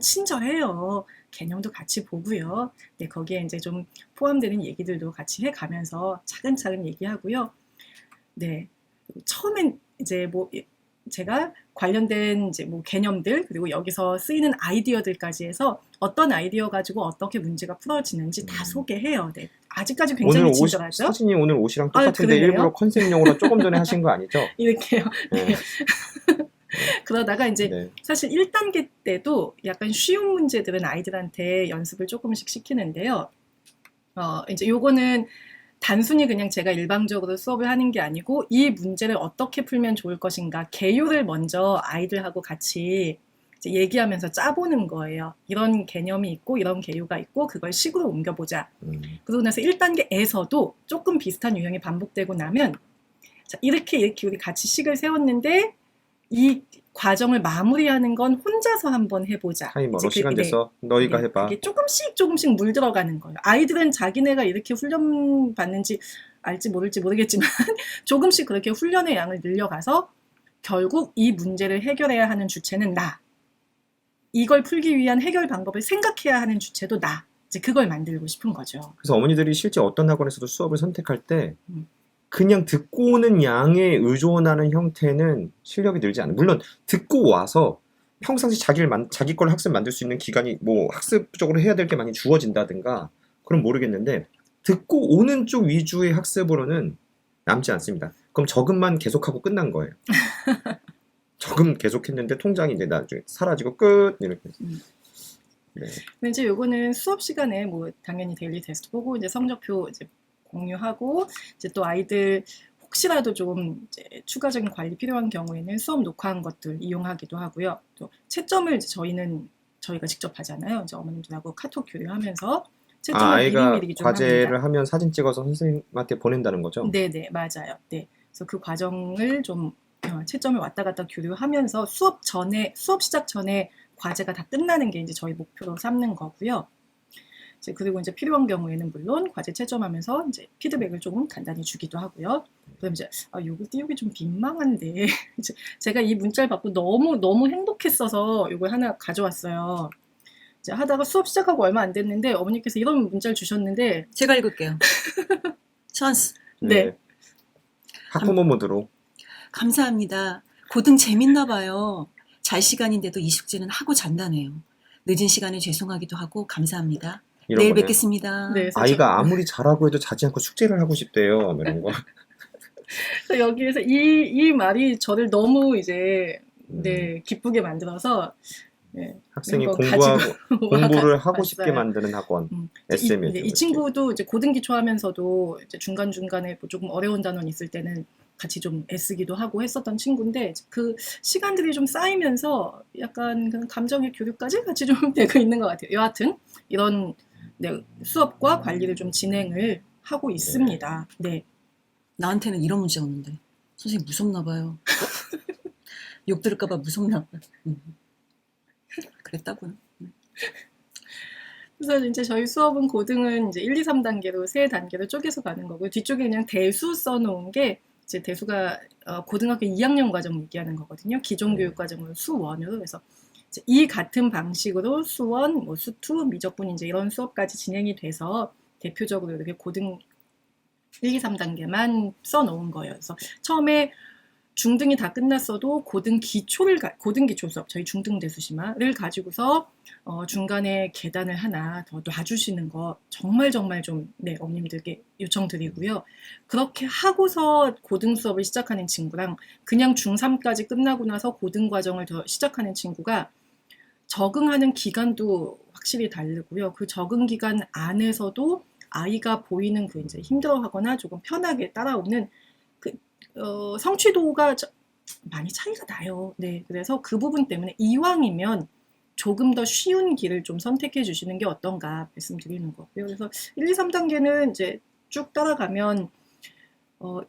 친절해요. 개념도 같이 보고요. 네, 거기에 이제 좀 포함되는 얘기들도 같이 해가면서 차근차근 얘기하고요. 네, 처음엔 이제 제가 관련된 이제 개념들 그리고 여기서 쓰이는 아이디어들까지 해서 어떤 아이디어 가지고 어떻게 문제가 풀어지는지 다 소개해요. 네, 아직까지 굉장히 오늘 친절하죠. 사진이 오늘 옷이랑 똑같은데 그러네요. 일부러 컨셉용으로 조금 전에 하신 거 아니죠? 이렇게요. 네. 네. 그러다가 이제 네. 사실 1단계 때도 약간 쉬운 문제들은 아이들한테 연습을 조금씩 시키는데요. 이제 요거는 단순히 그냥 제가 일방적으로 수업을 하는 게 아니고 이 문제를 어떻게 풀면 좋을 것인가 개요를 먼저 아이들하고 같이 이제 얘기하면서 짜보는 거예요. 이런 개념이 있고 이런 개요가 있고 그걸 식으로 옮겨보자. 그러고 나서 1단계에서도 조금 비슷한 유형이 반복되고 나면 자, 이렇게 우리 같이 식을 세웠는데 이 과정을 마무리하는 건 혼자서 한번 해보자. 타이머로 시간 돼서 너희가 해봐. 이게 조금씩 물 들어가는 거예요. 아이들은 자기네가 이렇게 훈련 받는지 알지 모를지 모르겠지만 조금씩 그렇게 훈련의 양을 늘려가서 결국 이 문제를 해결해야 하는 주체는 나. 이걸 풀기 위한 해결 방법을 생각해야 하는 주체도 나. 이제 그걸 만들고 싶은 거죠. 그래서 어머니들이 실제 어떤 학원에서도 수업을 선택할 때 그냥 듣고 오는 양에 의존하는 형태는 실력이 늘지 않아요. 물론 듣고 와서 평상시 자기 걸 학습 만들 수 있는 기간이 학습적으로 해야 될 게 많이 주어진다든가 그럼 모르겠는데 듣고 오는 쪽 위주의 학습으로는 남지 않습니다. 그럼 저금만 계속하고 끝난 거예요. 저금 계속했는데 통장이 이제 나중에 사라지고 끝 이렇게. 네. 근데 이제 요거는 수업 시간에 뭐 당연히 데일리 테스트 보고 이제 성적표 이제 공유하고 이제 또 아이들 혹시라도 좀 이제 추가적인 관리 필요한 경우에는 수업 녹화한 것들 이용하기도 하고요. 또 채점을 이제 저희가 직접 하잖아요. 이제 어머님들하고 카톡 교류하면서 채점을 아이가 미리미리 좀 합니다. 과제를 하면 사진 찍어서 선생님한테 보낸다는 거죠? 네네, 맞아요. 네. 그래서 그 과정을 좀 채점을 왔다 갔다 교류하면서 수업 시작 전에 과제가 다 끝나는 게 이제 저희 목표로 삼는 거고요. 이제 그리고 이제 필요한 경우에는 물론 과제 채점하면서 이제 피드백을 조금 간단히 주기도 하고요. 그다음에 이제 요거 띄우기 좀 민망한데 이제 제가 이 문자를 받고 너무 행복했어서 요걸 하나 가져왔어요. 이제 하다가 수업 시작하고 얼마 안 됐는데 어머니께서 이런 문자를 주셨는데 제가 읽을게요. 찬스. 네. 학부모 모드로. 감사합니다. 고등 재밌나 봐요. 잘 시간인데도 이 숙제는 하고 잔다네요. 늦은 시간에 죄송하기도 하고 감사합니다. 이런 내일 거네요. 뵙겠습니다. 네, 그래서 아이가 아무리 잘하고 해도 자지 않고 숙제를 하고 싶대요. 뭐 이런 거. 그래서 여기에서 이 말이 저를 너무 이제 네, 기쁘게 만들어서 네, 학생이 한번 공부를 하고 왔어요. 싶게 만드는 학원. SM이죠. 이 친구도 이제 고등기초하면서도 이제 중간중간에 뭐 조금 어려운 단원 있을 때는 같이 좀 애쓰기도 하고 했었던 친구인데 그 시간들이 좀 쌓이면서 약간 그런 감정의 교류까지 같이 좀 되고 있는 것 같아요. 여하튼 이런 네, 수업과 관리를 좀 진행을 하고 있습니다. 네. 나한테는 이런 문제가 오는데 선생님 무섭나 봐요. 욕 들을까 봐 무섭나 봐요. 그랬다고요. 그래서 이제 저희 수업은 고등은 이제 1, 2, 3단계로 세 단계로 쪼개서 가는 거고요. 뒤쪽에 그냥 대수 써놓은 게 이제 대수가 고등학교 2학년 과정 얘기하는 거거든요. 기존 교육 과정으로 수1으로 그래서 이제 이 같은 방식으로 수1, 뭐 수2, 미적분 이제 이런 수업까지 진행이 돼서 대표적으로 이렇게 고등 1, 2, 3단계만 써놓은 거예요. 그래서 처음에 중등이 다 끝났어도 고등 기초 수업, 저희 중등 대수심화를 가지고서 중간에 계단을 하나 더 놔주시는 거 정말 좀 네, 어머님들께 요청드리고요. 그렇게 하고서 고등 수업을 시작하는 친구랑 그냥 중3까지 끝나고 나서 고등 과정을 더 시작하는 친구가 적응하는 기간도 확실히 다르고요. 그 적응 기간 안에서도 아이가 보이는 그 이제 힘들어하거나 조금 편하게 따라오는 그 성취도가 많이 차이가 나요. 네, 그래서 그 부분 때문에 이왕이면 조금 더 쉬운 길을 좀 선택해 주시는 게 어떤가 말씀드리는 거고요. 그래서 1, 2, 3단계는 이제 쭉 따라가면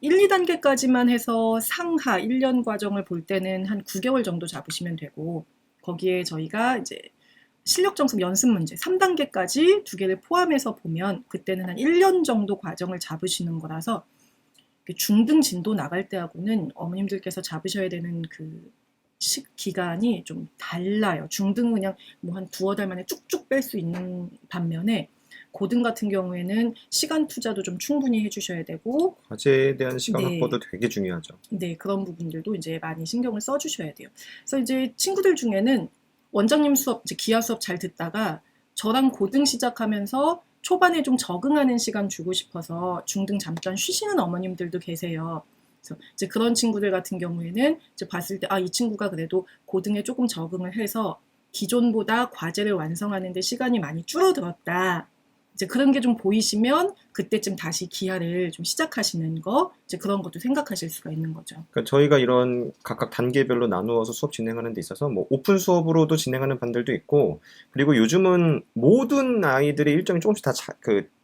1, 2단계까지만 해서 상하 1년 과정을 볼 때는 한 9개월 정도 잡으시면 되고 거기에 저희가 이제 실력 정습 연습 문제 3단계까지 두 개를 포함해서 보면 그때는 한 1년 정도 과정을 잡으시는 거라서 중등 진도 나갈 때하고는 어머님들께서 잡으셔야 되는 그 기간이 좀 달라요. 중등은 그냥 뭐 한 두어 달 만에 쭉쭉 뺄 수 있는 반면에 고등 같은 경우에는 시간 투자도 좀 충분히 해주셔야 되고 과제에 대한 시간 네. 확보도 되게 중요하죠. 네, 그런 부분들도 이제 많이 신경을 써주셔야 돼요. 그래서 이제 친구들 중에는 원장님 수업, 이제 기하 수업 잘 듣다가 저랑 고등 시작하면서 초반에 좀 적응하는 시간 주고 싶어서 중등 잠깐 쉬시는 어머님들도 계세요. 그래서 이제 그런 친구들 같은 경우에는 이제 봤을 때 이 친구가 그래도 고등에 조금 적응을 해서 기존보다 과제를 완성하는데 시간이 많이 줄어들었다. 이제 그런 게 좀 보이시면 그때쯤 다시 기하를 좀 시작하시는 거, 이제 그런 것도 생각하실 수가 있는 거죠. 그러니까 저희가 이런 각각 단계별로 나누어서 수업 진행하는 데 있어서 뭐 오픈 수업으로도 진행하는 반들도 있고, 그리고 요즘은 모든 아이들의 일정이 조금씩 다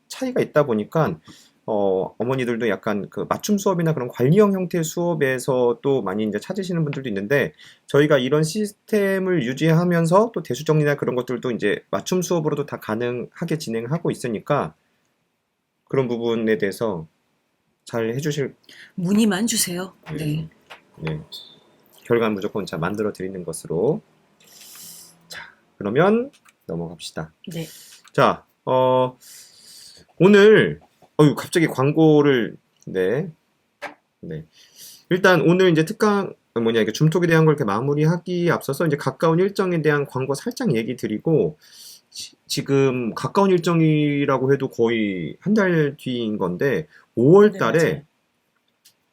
차이가 있다 보니까 어머니들도 약간 그 맞춤 수업이나 그런 관리형 형태의 수업에서 또 많이 이제 찾으시는 분들도 있는데, 저희가 이런 시스템을 유지하면서 또 대수 정리나 그런 것들도 이제 맞춤 수업으로도 다 가능하게 진행하고 있으니까 그런 부분에 대해서 잘 해주실 문의만 주세요. 네. 네. 결과는 무조건 잘 만들어 드리는 것으로. 자, 그러면 넘어갑시다. 네. 자, 오늘 갑자기 광고를 네. 일단 오늘 이제 특강 이렇게 줌톡에 대한 걸 이렇게 마무리하기 앞서서 이제 가까운 일정에 대한 광고 살짝 얘기 드리고, 지금 가까운 일정이라고 해도 거의 한 달 뒤인 건데 5월 달에 네,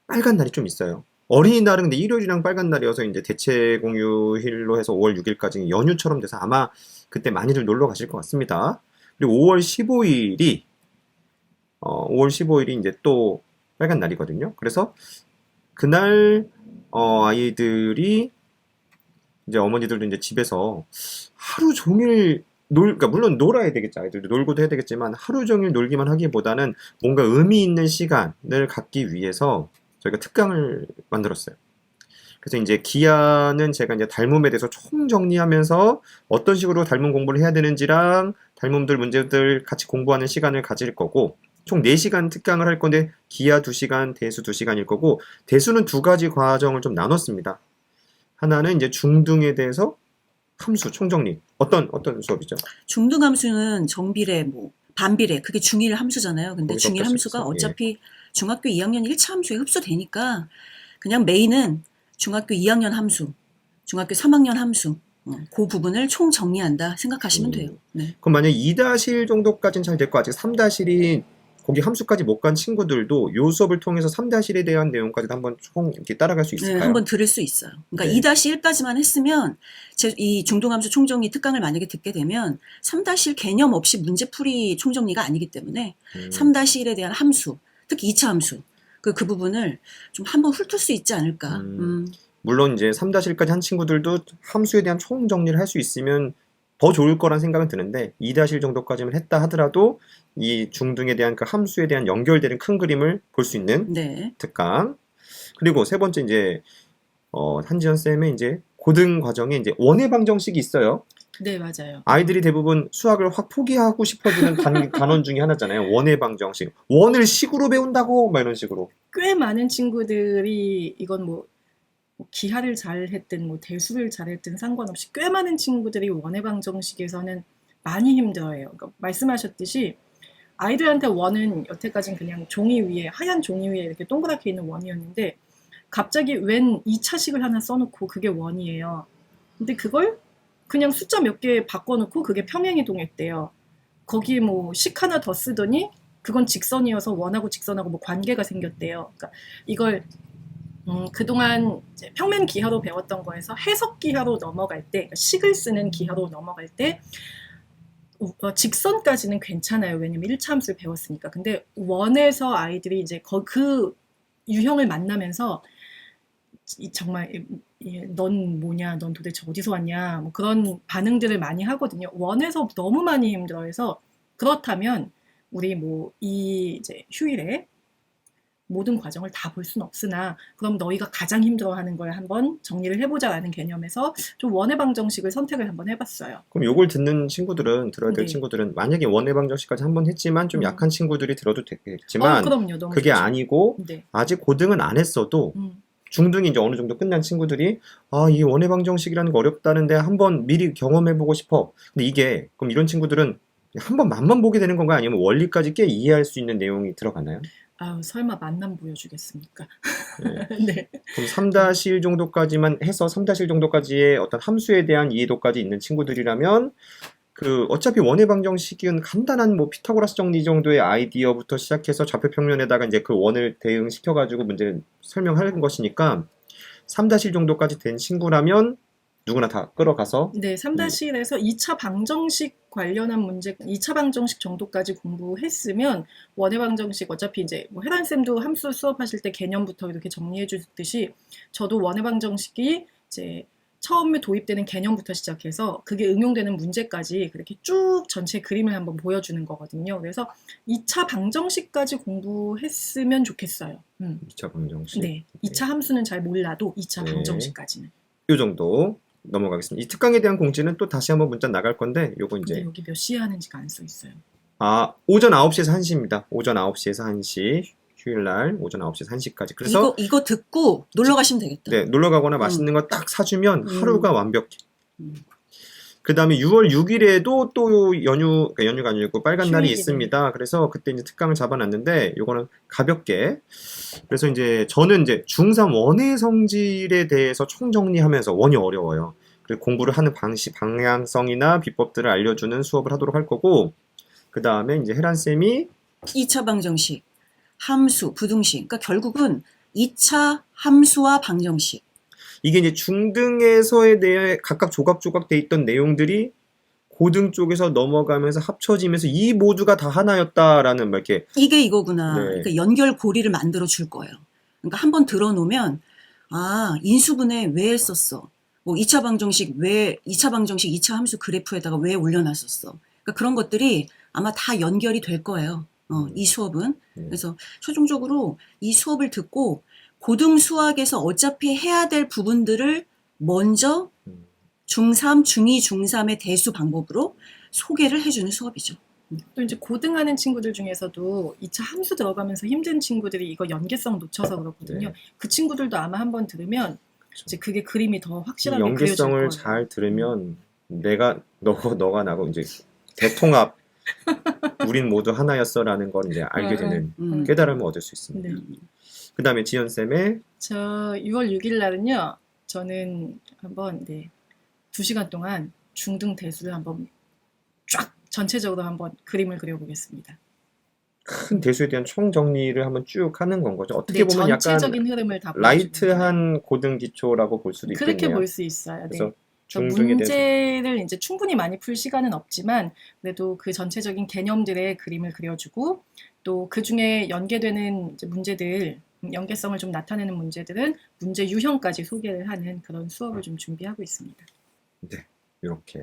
빨간 날이 좀 있어요. 어린이날은 근데 일요일이랑 빨간 날이어서 이제 대체 공휴일로 해서 5월 6일까지 연휴처럼 돼서 아마 그때 많이들 놀러 가실 것 같습니다. 그리고 5월 15일이 이제 또 빨간 날이거든요. 그래서 그날 아이들이 이제 어머니들도 이제 집에서 하루 종일 그러니까 물론 놀아야 되겠죠. 아이들도 놀고도 해야 되겠지만 하루 종일 놀기만 하기보다는 뭔가 의미 있는 시간을 갖기 위해서 저희가 특강을 만들었어요. 그래서 이제 기아는 제가 이제 닮음에 대해서 총 정리하면서 어떤 식으로 닮음 공부를 해야 되는지랑 닮음들 문제들 같이 공부하는 시간을 가질 거고, 총 4시간 특강을 할 건데 기아 2시간, 대수 2시간일 거고, 대수는 2가지 과정을 좀 나눴습니다. 하나는 이제 중등에 대해서 함수 총정리. 어떤 수업이죠? 중등 함수는 정비례, 뭐 반비례, 그게 중1 함수잖아요. 근데 거기서 중1 어쩔 수 함수가 있어. 어차피 중학교 2학년 1차 함수에 흡수되니까 그냥 메인은 중학교 2학년 함수, 중학교 3학년 함수, 그 부분을 총 정리한다 생각하시면 돼요. 네. 그럼 만약 2-1 정도까지는 잘 됐고 아직 3-1이 거기 함수까지 못 간 친구들도 요 수업을 통해서 3-1에 대한 내용까지도 한번 총 이렇게 따라갈 수 네, 있을까요? 한번 들을 수 있어요. 그러니까 네. 2-1까지만 했으면 이 중등함수 총정리 특강을 만약에 듣게 되면 3-1 개념 없이 문제풀이 총정리가 아니기 때문에 3-1에 대한 함수, 특히 2차 함수 그 부분을 좀 한번 훑을 수 있지 않을까. 물론 이제 3-1까지 한 친구들도 함수에 대한 총 정리를 할 수 있으면 더 좋을 거란 생각은 드는데 2-1 정도까지만 했다 하더라도 이 중등에 대한 그 함수에 대한 연결되는 큰 그림을 볼 수 있는 네. 특강. 그리고 세 번째 이제 한지연 쌤의 이제 고등 과정에 이제 원의 방정식이 있어요. 네, 맞아요. 아이들이 대부분 수학을 확 포기하고 싶어지는 단원 중에 하나잖아요. 원의 방정식. 원을 식으로 배운다고 막 이런 식으로. 꽤 많은 친구들이 이건 뭐 기하를 잘했든 뭐 대수를 잘했든 상관없이 꽤 많은 친구들이 원의 방정식에서는 많이 힘들어해요. 그러니까 말씀하셨듯이 아이들한테 원은 여태까지는 그냥 종이 위에 하얀 종이 위에 이렇게 동그랗게 있는 원이었는데 갑자기 웬 2차식을 하나 써놓고 그게 원이에요. 근데 그걸 그냥 숫자 몇 개 바꿔놓고 그게 평행이동했대요. 거기에 뭐 식 하나 더 쓰더니 그건 직선이어서 원하고 직선하고 뭐 관계가 생겼대요. 그러니까 이걸 그동안 이제 평면 기하로 배웠던 거에서 해석 기하로 넘어갈 때, 그러니까 식을 쓰는 기하로 넘어갈 때 직선까지는 괜찮아요. 왜냐면 1차 함수를 배웠으니까. 근데 원에서 아이들이 이제 그 유형을 만나면서 정말 넌 뭐냐, 넌 도대체 어디서 왔냐, 뭐 그런 반응들을 많이 하거든요. 원에서 너무 많이 힘들어해서 그렇다면 우리 뭐 이 이제 휴일에 모든 과정을 다 볼 수는 없으나 그럼 너희가 가장 힘들어하는 걸 한번 정리를 해보자라는 개념에서 좀 원의 방정식을 선택을 한번 해봤어요. 그럼 요걸 듣는 친구들은 들어야 될 네. 친구들은 만약에 원의 방정식까지 한번 했지만 좀 약한 친구들이 들어도 되겠지만 그럼요, 너무 그게 좋죠. 아니고 네. 아직 고등은 안 했어도 중등이 이제 어느 정도 끝난 친구들이 이 원의 방정식이라는 거 어렵다는데 한번 미리 경험해보고 싶어. 근데 이게 그럼 이런 친구들은 한번 맛만 보게 되는 건가요? 아니면 원리까지 꽤 이해할 수 있는 내용이 들어가나요? 설마 맛만 보여주겠습니까? 네. 네. 그럼 3-1 정도까지만 해서 3-1 정도까지의 어떤 함수에 대한 이해도까지 있는 친구들이라면 어차피 원의 방정식은 간단한 뭐 피타고라스 정리 정도의 아이디어부터 시작해서 좌표 평면에다가 이제 그 원을 대응시켜가지고 문제를 설명하는 것이니까 3-1 정도까지 된 친구라면 누구나 다 끌어가서 네, 3-1에서 2차 방정식 관련한 문제, 2차 방정식 정도까지 공부했으면 원의 방정식 어차피 이제 뭐 혜란쌤도 함수 수업하실 때 개념부터 이렇게 정리해 주듯이 저도 원의 방정식이 이제 처음에 도입되는 개념부터 시작해서 그게 응용되는 문제까지 그렇게 쭉 전체 그림을 한번 보여주는 거거든요. 그래서 2차 방정식까지 공부했으면 좋겠어요. 2차 방정식. 네, 2차 함수는 잘 몰라도 2차 네. 방정식까지는. 요 정도 넘어가겠습니다. 이 특강에 대한 공지는 또 다시 한번 문자 나갈 건데 요거 근데 이제 여기 몇 시에 하는지가 안 써 있어요. 오전 9시에서 1시입니다. 오전 9시에서 1시 휴일날 오전 9시에서 1시까지. 그래서 이거 듣고 놀러 가시면 되겠다. 네, 놀러 가거나 맛있는 거 딱 사주면 하루가 완벽해. 음. 그 다음에 6월 6일에도 또 연휴가 아니고 빨간 날이 휴일이네. 있습니다. 그래서 그때 이제 특강을 잡아놨는데 요거는 가볍게. 그래서 이제 저는 이제 중3 원의 성질에 대해서 총정리하면서 원이 어려워요. 그래서 공부를 하는 방향성이나 비법들을 알려주는 수업을 하도록 할 거고, 그 다음에 이제 혜란쌤이 2차 방정식, 함수, 부등식. 그러니까 결국은 2차 함수와 방정식. 이게 이제 중등에서에 대해 각각 조각조각 돼 있던 내용들이 고등 쪽에서 넘어가면서 합쳐지면서 이 모두가 다 하나였다라는 막 이렇게 이게 이거구나. 네. 그러니까 연결고리를 만들어 줄 거예요. 그러니까 한번 들어놓으면 아 인수분해 왜 했었어? 뭐 2차 방정식 왜 2차 방정식 2차 함수 그래프에다가 왜 올려놨었어? 그러니까 그런 것들이 아마 다 연결이 될 거예요. 이 수업은. 그래서 최종적으로 이 수업을 듣고 고등 수학에서 어차피 해야 될 부분들을 먼저 중3, 중2, 중3의 대수 방법으로 소개를 해주는 수업이죠. 또 이제 고등하는 친구들 중에서도 2차 함수 들어가면서 힘든 친구들이 이거 연계성 놓쳐서 그렇거든요. 네. 그 친구들도 아마 한번 들으면 이제 그게 그림이 더 이 확실하게 그려질 연계성을 거예요. 잘 들으면 내가 너가 나고 이제 대통합 우린 모두 하나였어라는 걸 이제 알게 되는 깨달음을 얻을 수 있습니다. 네. 그 다음에 지연쌤의 저 6월 6일 날은요. 저는 한번 2시간 동안 중등 대수를 한번 쫙 전체적으로 한번 그림을 그려보겠습니다. 큰 대수에 대한 총정리를 한번 쭉 하는 건 거죠. 어떻게 네, 보면 약간 전체적인 흐름을 다 보여주는 라이트한 고등 기초라고 볼 수도 그렇게 있겠네요. 볼 수 있어요. 네. 그래서 그래서 중등에 대해서 문제를 이제 충분히 많이 풀 시간은 없지만 그래도 그 전체적인 개념들의 그림을 그려주고 또 그 중에 연계되는 이제 문제들 연계성을 좀 나타내는 문제들은 문제 유형까지 소개를 하는 그런 수업을 좀 준비하고 있습니다. 이렇게.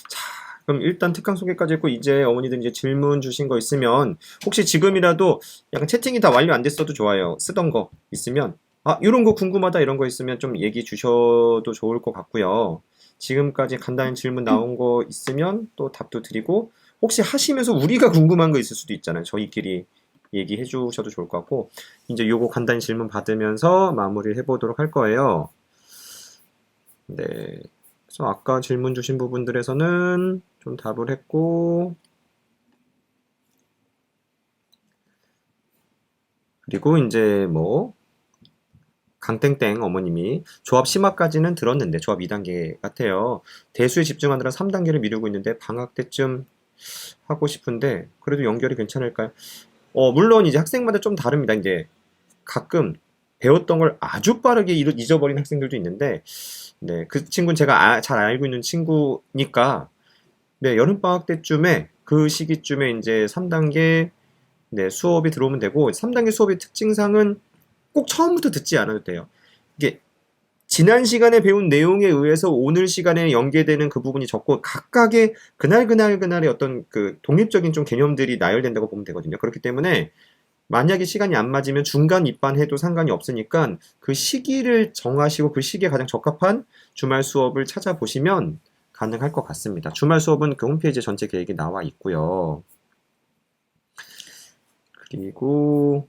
자, 그럼 일단 특강 소개까지 했고 이제 어머니들 이제 질문 주신 거 있으면 혹시 지금이라도 약간 채팅이 다 완료 안 됐어도 좋아요. 쓰던 거 있으면 이런 거 궁금하다 이런 거 있으면 좀 얘기 주셔도 좋을 것 같고요. 지금까지 간단한 질문 나온 거 있으면 또 답도 드리고 혹시 하시면서 우리가 궁금한 거 있을 수도 있잖아요. 저희끼리 얘기해 주셔도 좋을 것 같고 이제 요거 간단히 질문 받으면서 마무리를 해보도록 할 거예요. 네. 그래서 아까 질문 주신 부분들에서는 좀 답을 했고 그리고 이제 뭐 강땡땡 어머님이 조합 심화까지는 들었는데 조합 2단계 같아요. 대수에 집중하느라 3단계를 미루고 있는데 방학 때쯤 하고 싶은데 그래도 연결이 괜찮을까요? 물론 이제 학생마다 좀 다릅니다. 이제 가끔 배웠던 걸 아주 빠르게 잊어버린 학생들도 있는데 네, 그 친구는 제가 잘 알고 있는 친구니까 네, 여름방학 때쯤에 그 시기쯤에 이제 3단계 네, 수업이 들어오면 되고 3단계 수업의 특징상은 꼭 처음부터 듣지 않아도 돼요. 이게 지난 시간에 배운 내용에 의해서 오늘 시간에 연계되는 그 부분이 적고 각각의 그날의 어떤 그 독립적인 좀 개념들이 나열된다고 보면 되거든요. 그렇기 때문에 만약에 시간이 안 맞으면 중간 입반해도 상관이 없으니까 그 시기를 정하시고 그 시기에 가장 적합한 주말 수업을 찾아보시면 가능할 것 같습니다. 주말 수업은 그 홈페이지에 전체 계획이 나와 있고요. 그리고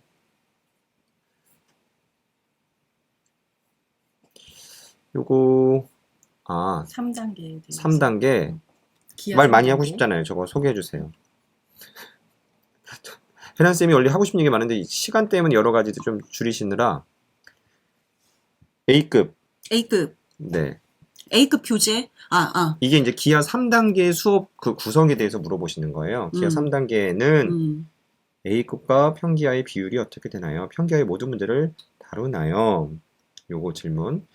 요거 3단계에 대해서 3단계 기하 말 많이 하고 3단계. 싶잖아요. 저거 소개해 주세요. 혜란쌤이 원래 하고 싶은 얘기 많은데 시간 때문에 여러 가지 좀 줄이시느라 A급 A급 네 A급 교재 이게 이제 기하 3단계 수업 그 구성에 대해서 물어보시는 거예요. 기하 3단계는 A급과 평기하의 비율이 어떻게 되나요? 평기하의 모든 문제를 다루나요? 요거 질문.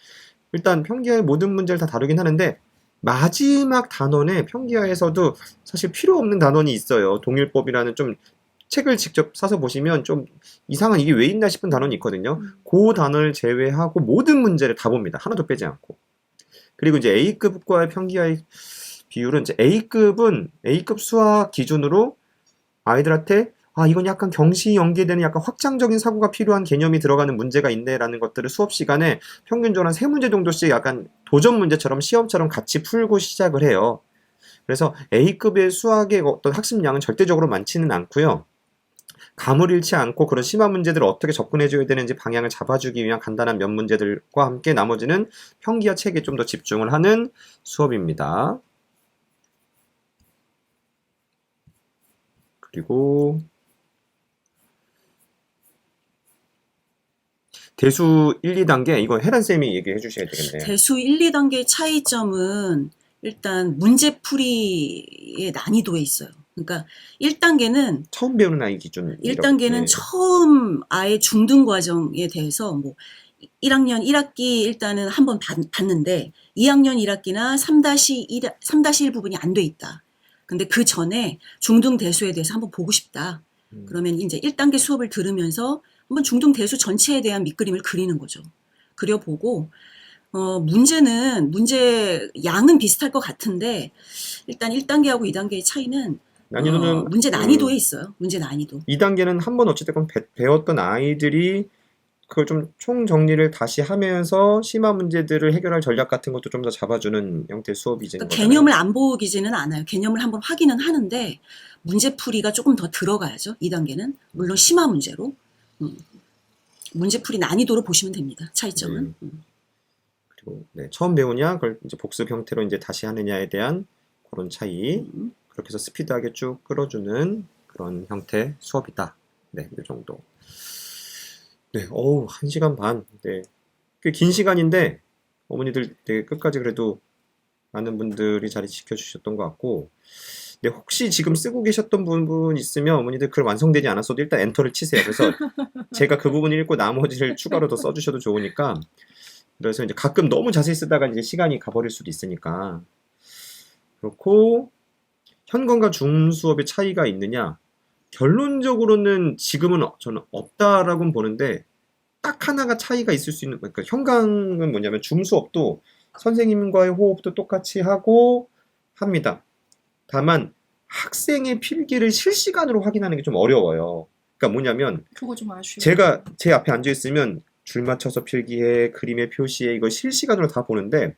일단 평기하의 모든 문제를 다 다루긴 하는데 마지막 단원에 평기하에서도 사실 필요 없는 단원이 있어요. 동일법이라는 좀 책을 직접 사서 보시면 좀 이상한 이게 왜 있나 싶은 단원이 있거든요. 그 단원을 제외하고 모든 문제를 다 봅니다. 하나도 빼지 않고. 그리고 이제 A급과의 평기하의 비율은 이제 A급은 A급 수학 기준으로 아이들한테 이건 약간 경시 연계되는 약간 확장적인 사고가 필요한 개념이 들어가는 문제가 있네라는 것들을 수업 시간에 평균적으로 한 3문제 정도씩 약간 도전 문제처럼 시험처럼 같이 풀고 시작을 해요. 그래서 A급의 수학의 어떤 학습량은 절대적으로 많지는 않고요. 감을 잃지 않고 그런 심한 문제들을 어떻게 접근해줘야 되는지 방향을 잡아주기 위한 간단한 몇 문제들과 함께 나머지는 평기와 책에 좀 더 집중을 하는 수업입니다. 그리고 대수 1, 2단계 이거 혜란쌤이 얘기해 주셔야 되겠네요. 대수 1, 2단계 차이점은 일단 문제풀이의 난이도에 있어요. 그러니까 1단계는 처음 배우는 아이 기준 1단계는 처음 아예 중등 과정에 대해서 뭐 1학년 1학기 일단은 한번 봤는데 2학년 1학기나 3-1 부분이 안 돼 있다. 근데 그 전에 중등 대수에 대해서 한번 보고 싶다. 그러면 이제 1단계 수업을 들으면서 한번 중등 대수 전체에 대한 밑그림을 그리는 거죠. 그려보고 문제 양은 비슷할 것 같은데 일단 1단계하고 2단계의 차이는 난이도는 문제 난이도에 있어요. 문제 난이도. 2단계는 한번 어찌됐건 배웠던 아이들이 그걸 좀 총정리를 다시 하면서 심화 문제들을 해결할 전략 같은 것도 좀 더 잡아주는 형태의 수업이지. 그러니까 개념을 안 보기지는 않아요. 개념을 한번 확인은 하는데 문제풀이가 조금 더 들어가야죠. 2단계는. 물론 심화 문제로. 문제풀이 난이도로 보시면 됩니다. 차이점은. 그리고 처음 배우냐, 그걸 이제 복습 형태로 이제 다시 하느냐에 대한 그런 차이. 그렇게 해서 스피드하게 쭉 끌어주는 그런 형태 수업이다. 네, 이 정도. 네, 1시간 반. 네. 꽤 긴 시간인데, 어머니들 되게 끝까지 그래도 많은 분들이 자리 지켜주셨던 것 같고, 네, 혹시 지금 쓰고 계셨던 부분 있으면 어머니들 글 완성되지 않았어도 일단 엔터를 치세요. 그래서 제가 그 부분 읽고 나머지를 추가로 더 써주셔도 좋으니까, 그래서 이제 가끔 너무 자세히 쓰다가 이제 시간이 가버릴 수도 있으니까. 그렇고, 현건과 중수업의 차이가 있느냐? 결론적으로는 지금은 저는 없다라고는 보는데 딱 하나가 차이가 있을 수 있는, 그러니까 현강은 뭐냐면 중수업도 선생님과의 호흡도 똑같이 하고 합니다. 다만 학생의 필기를 실시간으로 확인하는 게 좀 어려워요. 그러니까 뭐냐면 그거 좀 아쉬워요. 제가 제 앞에 앉아 있으면 줄 맞춰서 필기해, 그림에 표시해, 이거 실시간으로 다 보는데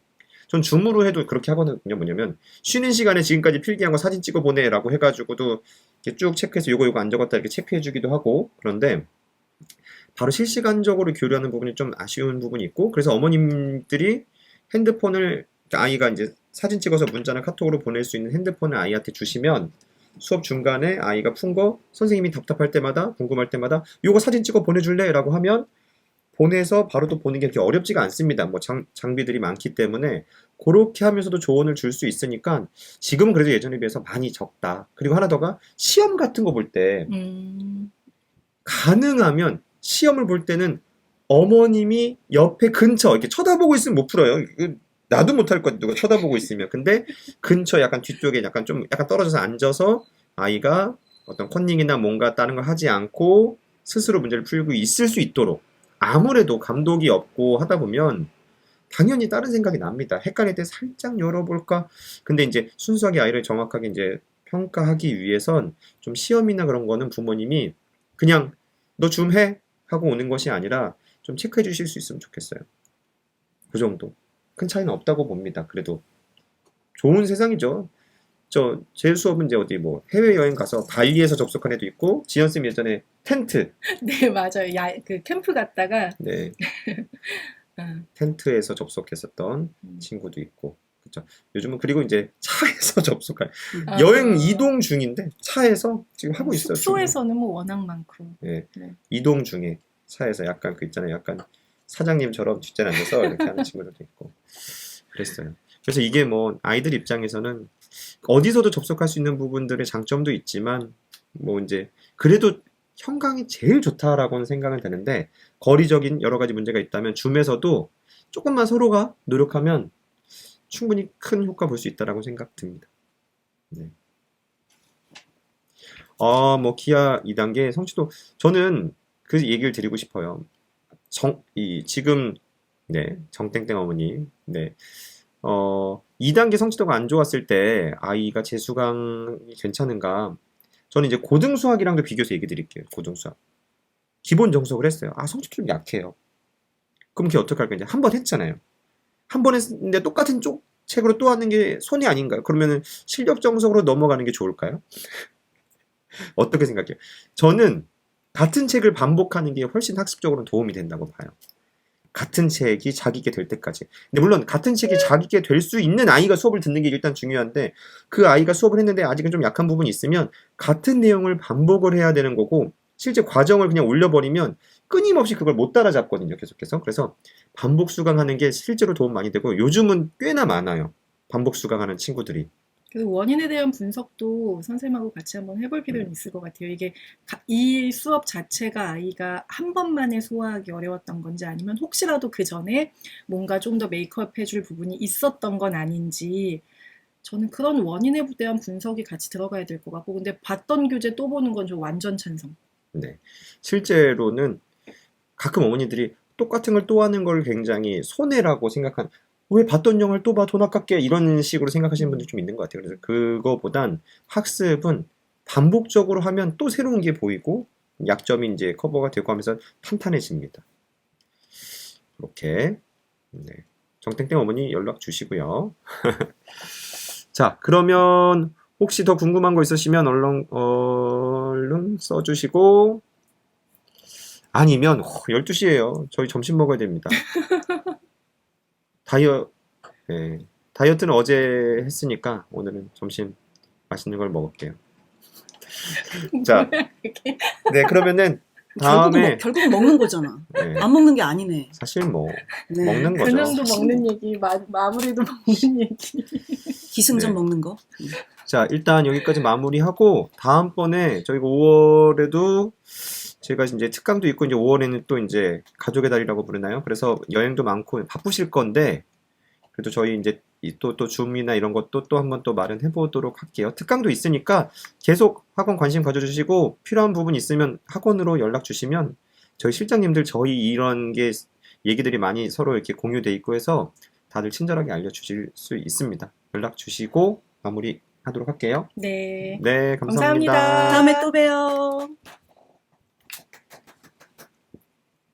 전 줌으로 해도 그렇게 하거든요. 뭐냐면 쉬는 시간에 지금까지 필기한 거 사진 찍어 보내라고 해가지고도 이렇게 쭉 체크해서 요거 안 적었다 이렇게 체크해주기도 하고. 그런데 바로 실시간적으로 교류하는 부분이 좀 아쉬운 부분이 있고, 그래서 어머님들이 핸드폰을, 아이가 이제 사진 찍어서 문자나 카톡으로 보낼 수 있는 핸드폰을 아이한테 주시면 수업 중간에 아이가 푼 거 선생님이 답답할 때마다, 궁금할 때마다 요거 사진 찍어 보내줄래? 라고 하면 보내서 바로 또 보는 게 그렇게 어렵지가 않습니다. 뭐 장비들이 많기 때문에 그렇게 하면서도 조언을 줄 수 있으니까 지금은 그래도 예전에 비해서 많이 적다. 그리고 하나 더가 시험 같은 거 볼 때 가능하면 시험을 볼 때는 어머님이 옆에 근처 이렇게 쳐다보고 있으면 못 풀어요. 나도 못할 것 같아, 누가 쳐다보고 있으면. 근데 근처 약간 뒤쪽에 약간 떨어져서 앉아서 아이가 어떤 컨닝이나 뭔가 다른 걸 하지 않고 스스로 문제를 풀고 있을 수 있도록. 아무래도 감독이 없고 하다 보면 당연히 다른 생각이 납니다. 헷갈릴 때 살짝 열어볼까? 근데 이제 순수하게 아이를 정확하게 이제 평가하기 위해선 좀 시험이나 그런 거는 부모님이 그냥 너 좀 해 하고 오는 것이 아니라 좀 체크해 주실 수 있으면 좋겠어요. 그 정도. 큰 차이는 없다고 봅니다. 그래도 좋은 세상이죠. 제 수업은 이제 어디 뭐 해외여행 가서 발리에서 접속한 애도 있고, 지연쌤 예전에 텐트. 네, 맞아요. 그 캠프 갔다가 네. 아, 텐트에서 접속했었던 친구도 있고. 그쵸. 요즘은 그리고 이제 차에서 접속할, 아, 여행 이동 중인데 차에서 지금 하고 있어요. 숙소에서는 뭐 워낙 많고. 네. 네. 이동 중에 차에서 약간 그 있잖아요. 약간 사장님처럼 뒷자리에 앉아서 이렇게 하는 친구들도 있고. 그랬어요. 그래서 이게 뭐 아이들 입장에서는 어디서도 접속할 수 있는 부분들의 장점도 있지만 뭐 이제 그래도 현강이 제일 좋다라고는 생각은 되는데, 거리적인 여러 가지 문제가 있다면 줌에서도 조금만 서로가 노력하면 충분히 큰 효과 볼 수 있다라고 생각 듭니다. 네. 뭐 기아 2단계 성취도, 저는 그 얘기를 드리고 싶어요. 지금 네, 정땡땡 어머니, 네. 2단계 성취도가 안 좋았을 때 아이가 재수강이 괜찮은가? 저는 이제 고등수학이랑도 비교해서 얘기 드릴게요. 고등수학. 기본 정석을 했어요. 성취도 좀 약해요. 그럼 걔 어떡할까? 이제 한 번 했잖아요. 한 번 했는데 똑같은 책으로 또 하는 게 손해 아닌가요? 그러면은 실력 정석으로 넘어가는 게 좋을까요? 어떻게 생각해요? 저는 같은 책을 반복하는 게 훨씬 학습적으로 도움이 된다고 봐요. 같은 책이 자기게 될 때까지. 근데 물론 같은 책이 자기게 될 수 있는 아이가 수업을 듣는 게 일단 중요한데, 그 아이가 수업을 했는데 아직은 좀 약한 부분이 있으면 같은 내용을 반복을 해야 되는 거고, 실제 과정을 그냥 올려버리면 끊임없이 그걸 못 따라잡거든요. 계속해서. 그래서 반복 수강하는 게 실제로 도움 많이 되고, 요즘은 꽤나 많아요. 반복 수강하는 친구들이. 그 원인에 대한 분석도 선생님하고 같이 한번 해볼 필요는 있을 것 같아요. 이게 이 수업 자체가 아이가 한 번만에 소화하기 어려웠던 건지 아니면 혹시라도 그 전에 뭔가 좀 더 메이크업 해줄 부분이 있었던 건 아닌지 저는 그런 원인에 대한 분석이 같이 들어가야 될 것 같고 근데 봤던 교재 또 보는 건 저 완전 찬성. 네. 실제로는 가끔 어머니들이 똑같은 걸 또 하는 걸 굉장히 손해라고 생각한, 왜 봤던 영화를 또 봐, 돈 아깝게, 이런 식으로 생각하시는 분들이 좀 있는 것 같아요. 그래서 그거보단 학습은 반복적으로 하면 또 새로운 게 보이고 약점이 이제 커버가 되고 하면서 탄탄해집니다. 그렇게. 네. 정땡땡 어머니 연락 주시고요. 자, 그러면 혹시 더 궁금한 거 있으시면 얼른 써주시고, 아니면 12시예요. 저희 점심 먹어야 됩니다. 네. 다이어트는 어제 했으니까 오늘은 점심 맛있는 걸 먹을게요. 자, 이렇게. 네, 그러면은 다음에 결국은 먹는 거잖아. 네, 안 먹는 게 아니네. 사실 뭐 네. 먹는 거죠. 근황도 먹는 얘기, 마무리도 먹는 얘기. 기승전 네. 먹는 거. 자, 일단 여기까지 마무리하고 다음번에 저희가 5월에도 제가 이제 특강도 있고 이제 5월에는 또 이제 가족의 달이라고 부르나요? 그래서 여행도 많고 바쁘실 건데 그래도 저희 이제 또 줌이나 이런 것도 또 한번 또 마련해 보도록 할게요. 특강도 있으니까 계속 학원 관심 가져주시고 필요한 부분 있으면 학원으로 연락 주시면 저희 실장님들 저희 이런 게 얘기들이 많이 서로 이렇게 공유돼 있고 해서 다들 친절하게 알려주실 수 있습니다. 연락 주시고 마무리 하도록 할게요. 네. 네, 감사합니다. 감사합니다. 다음에 또 봬요.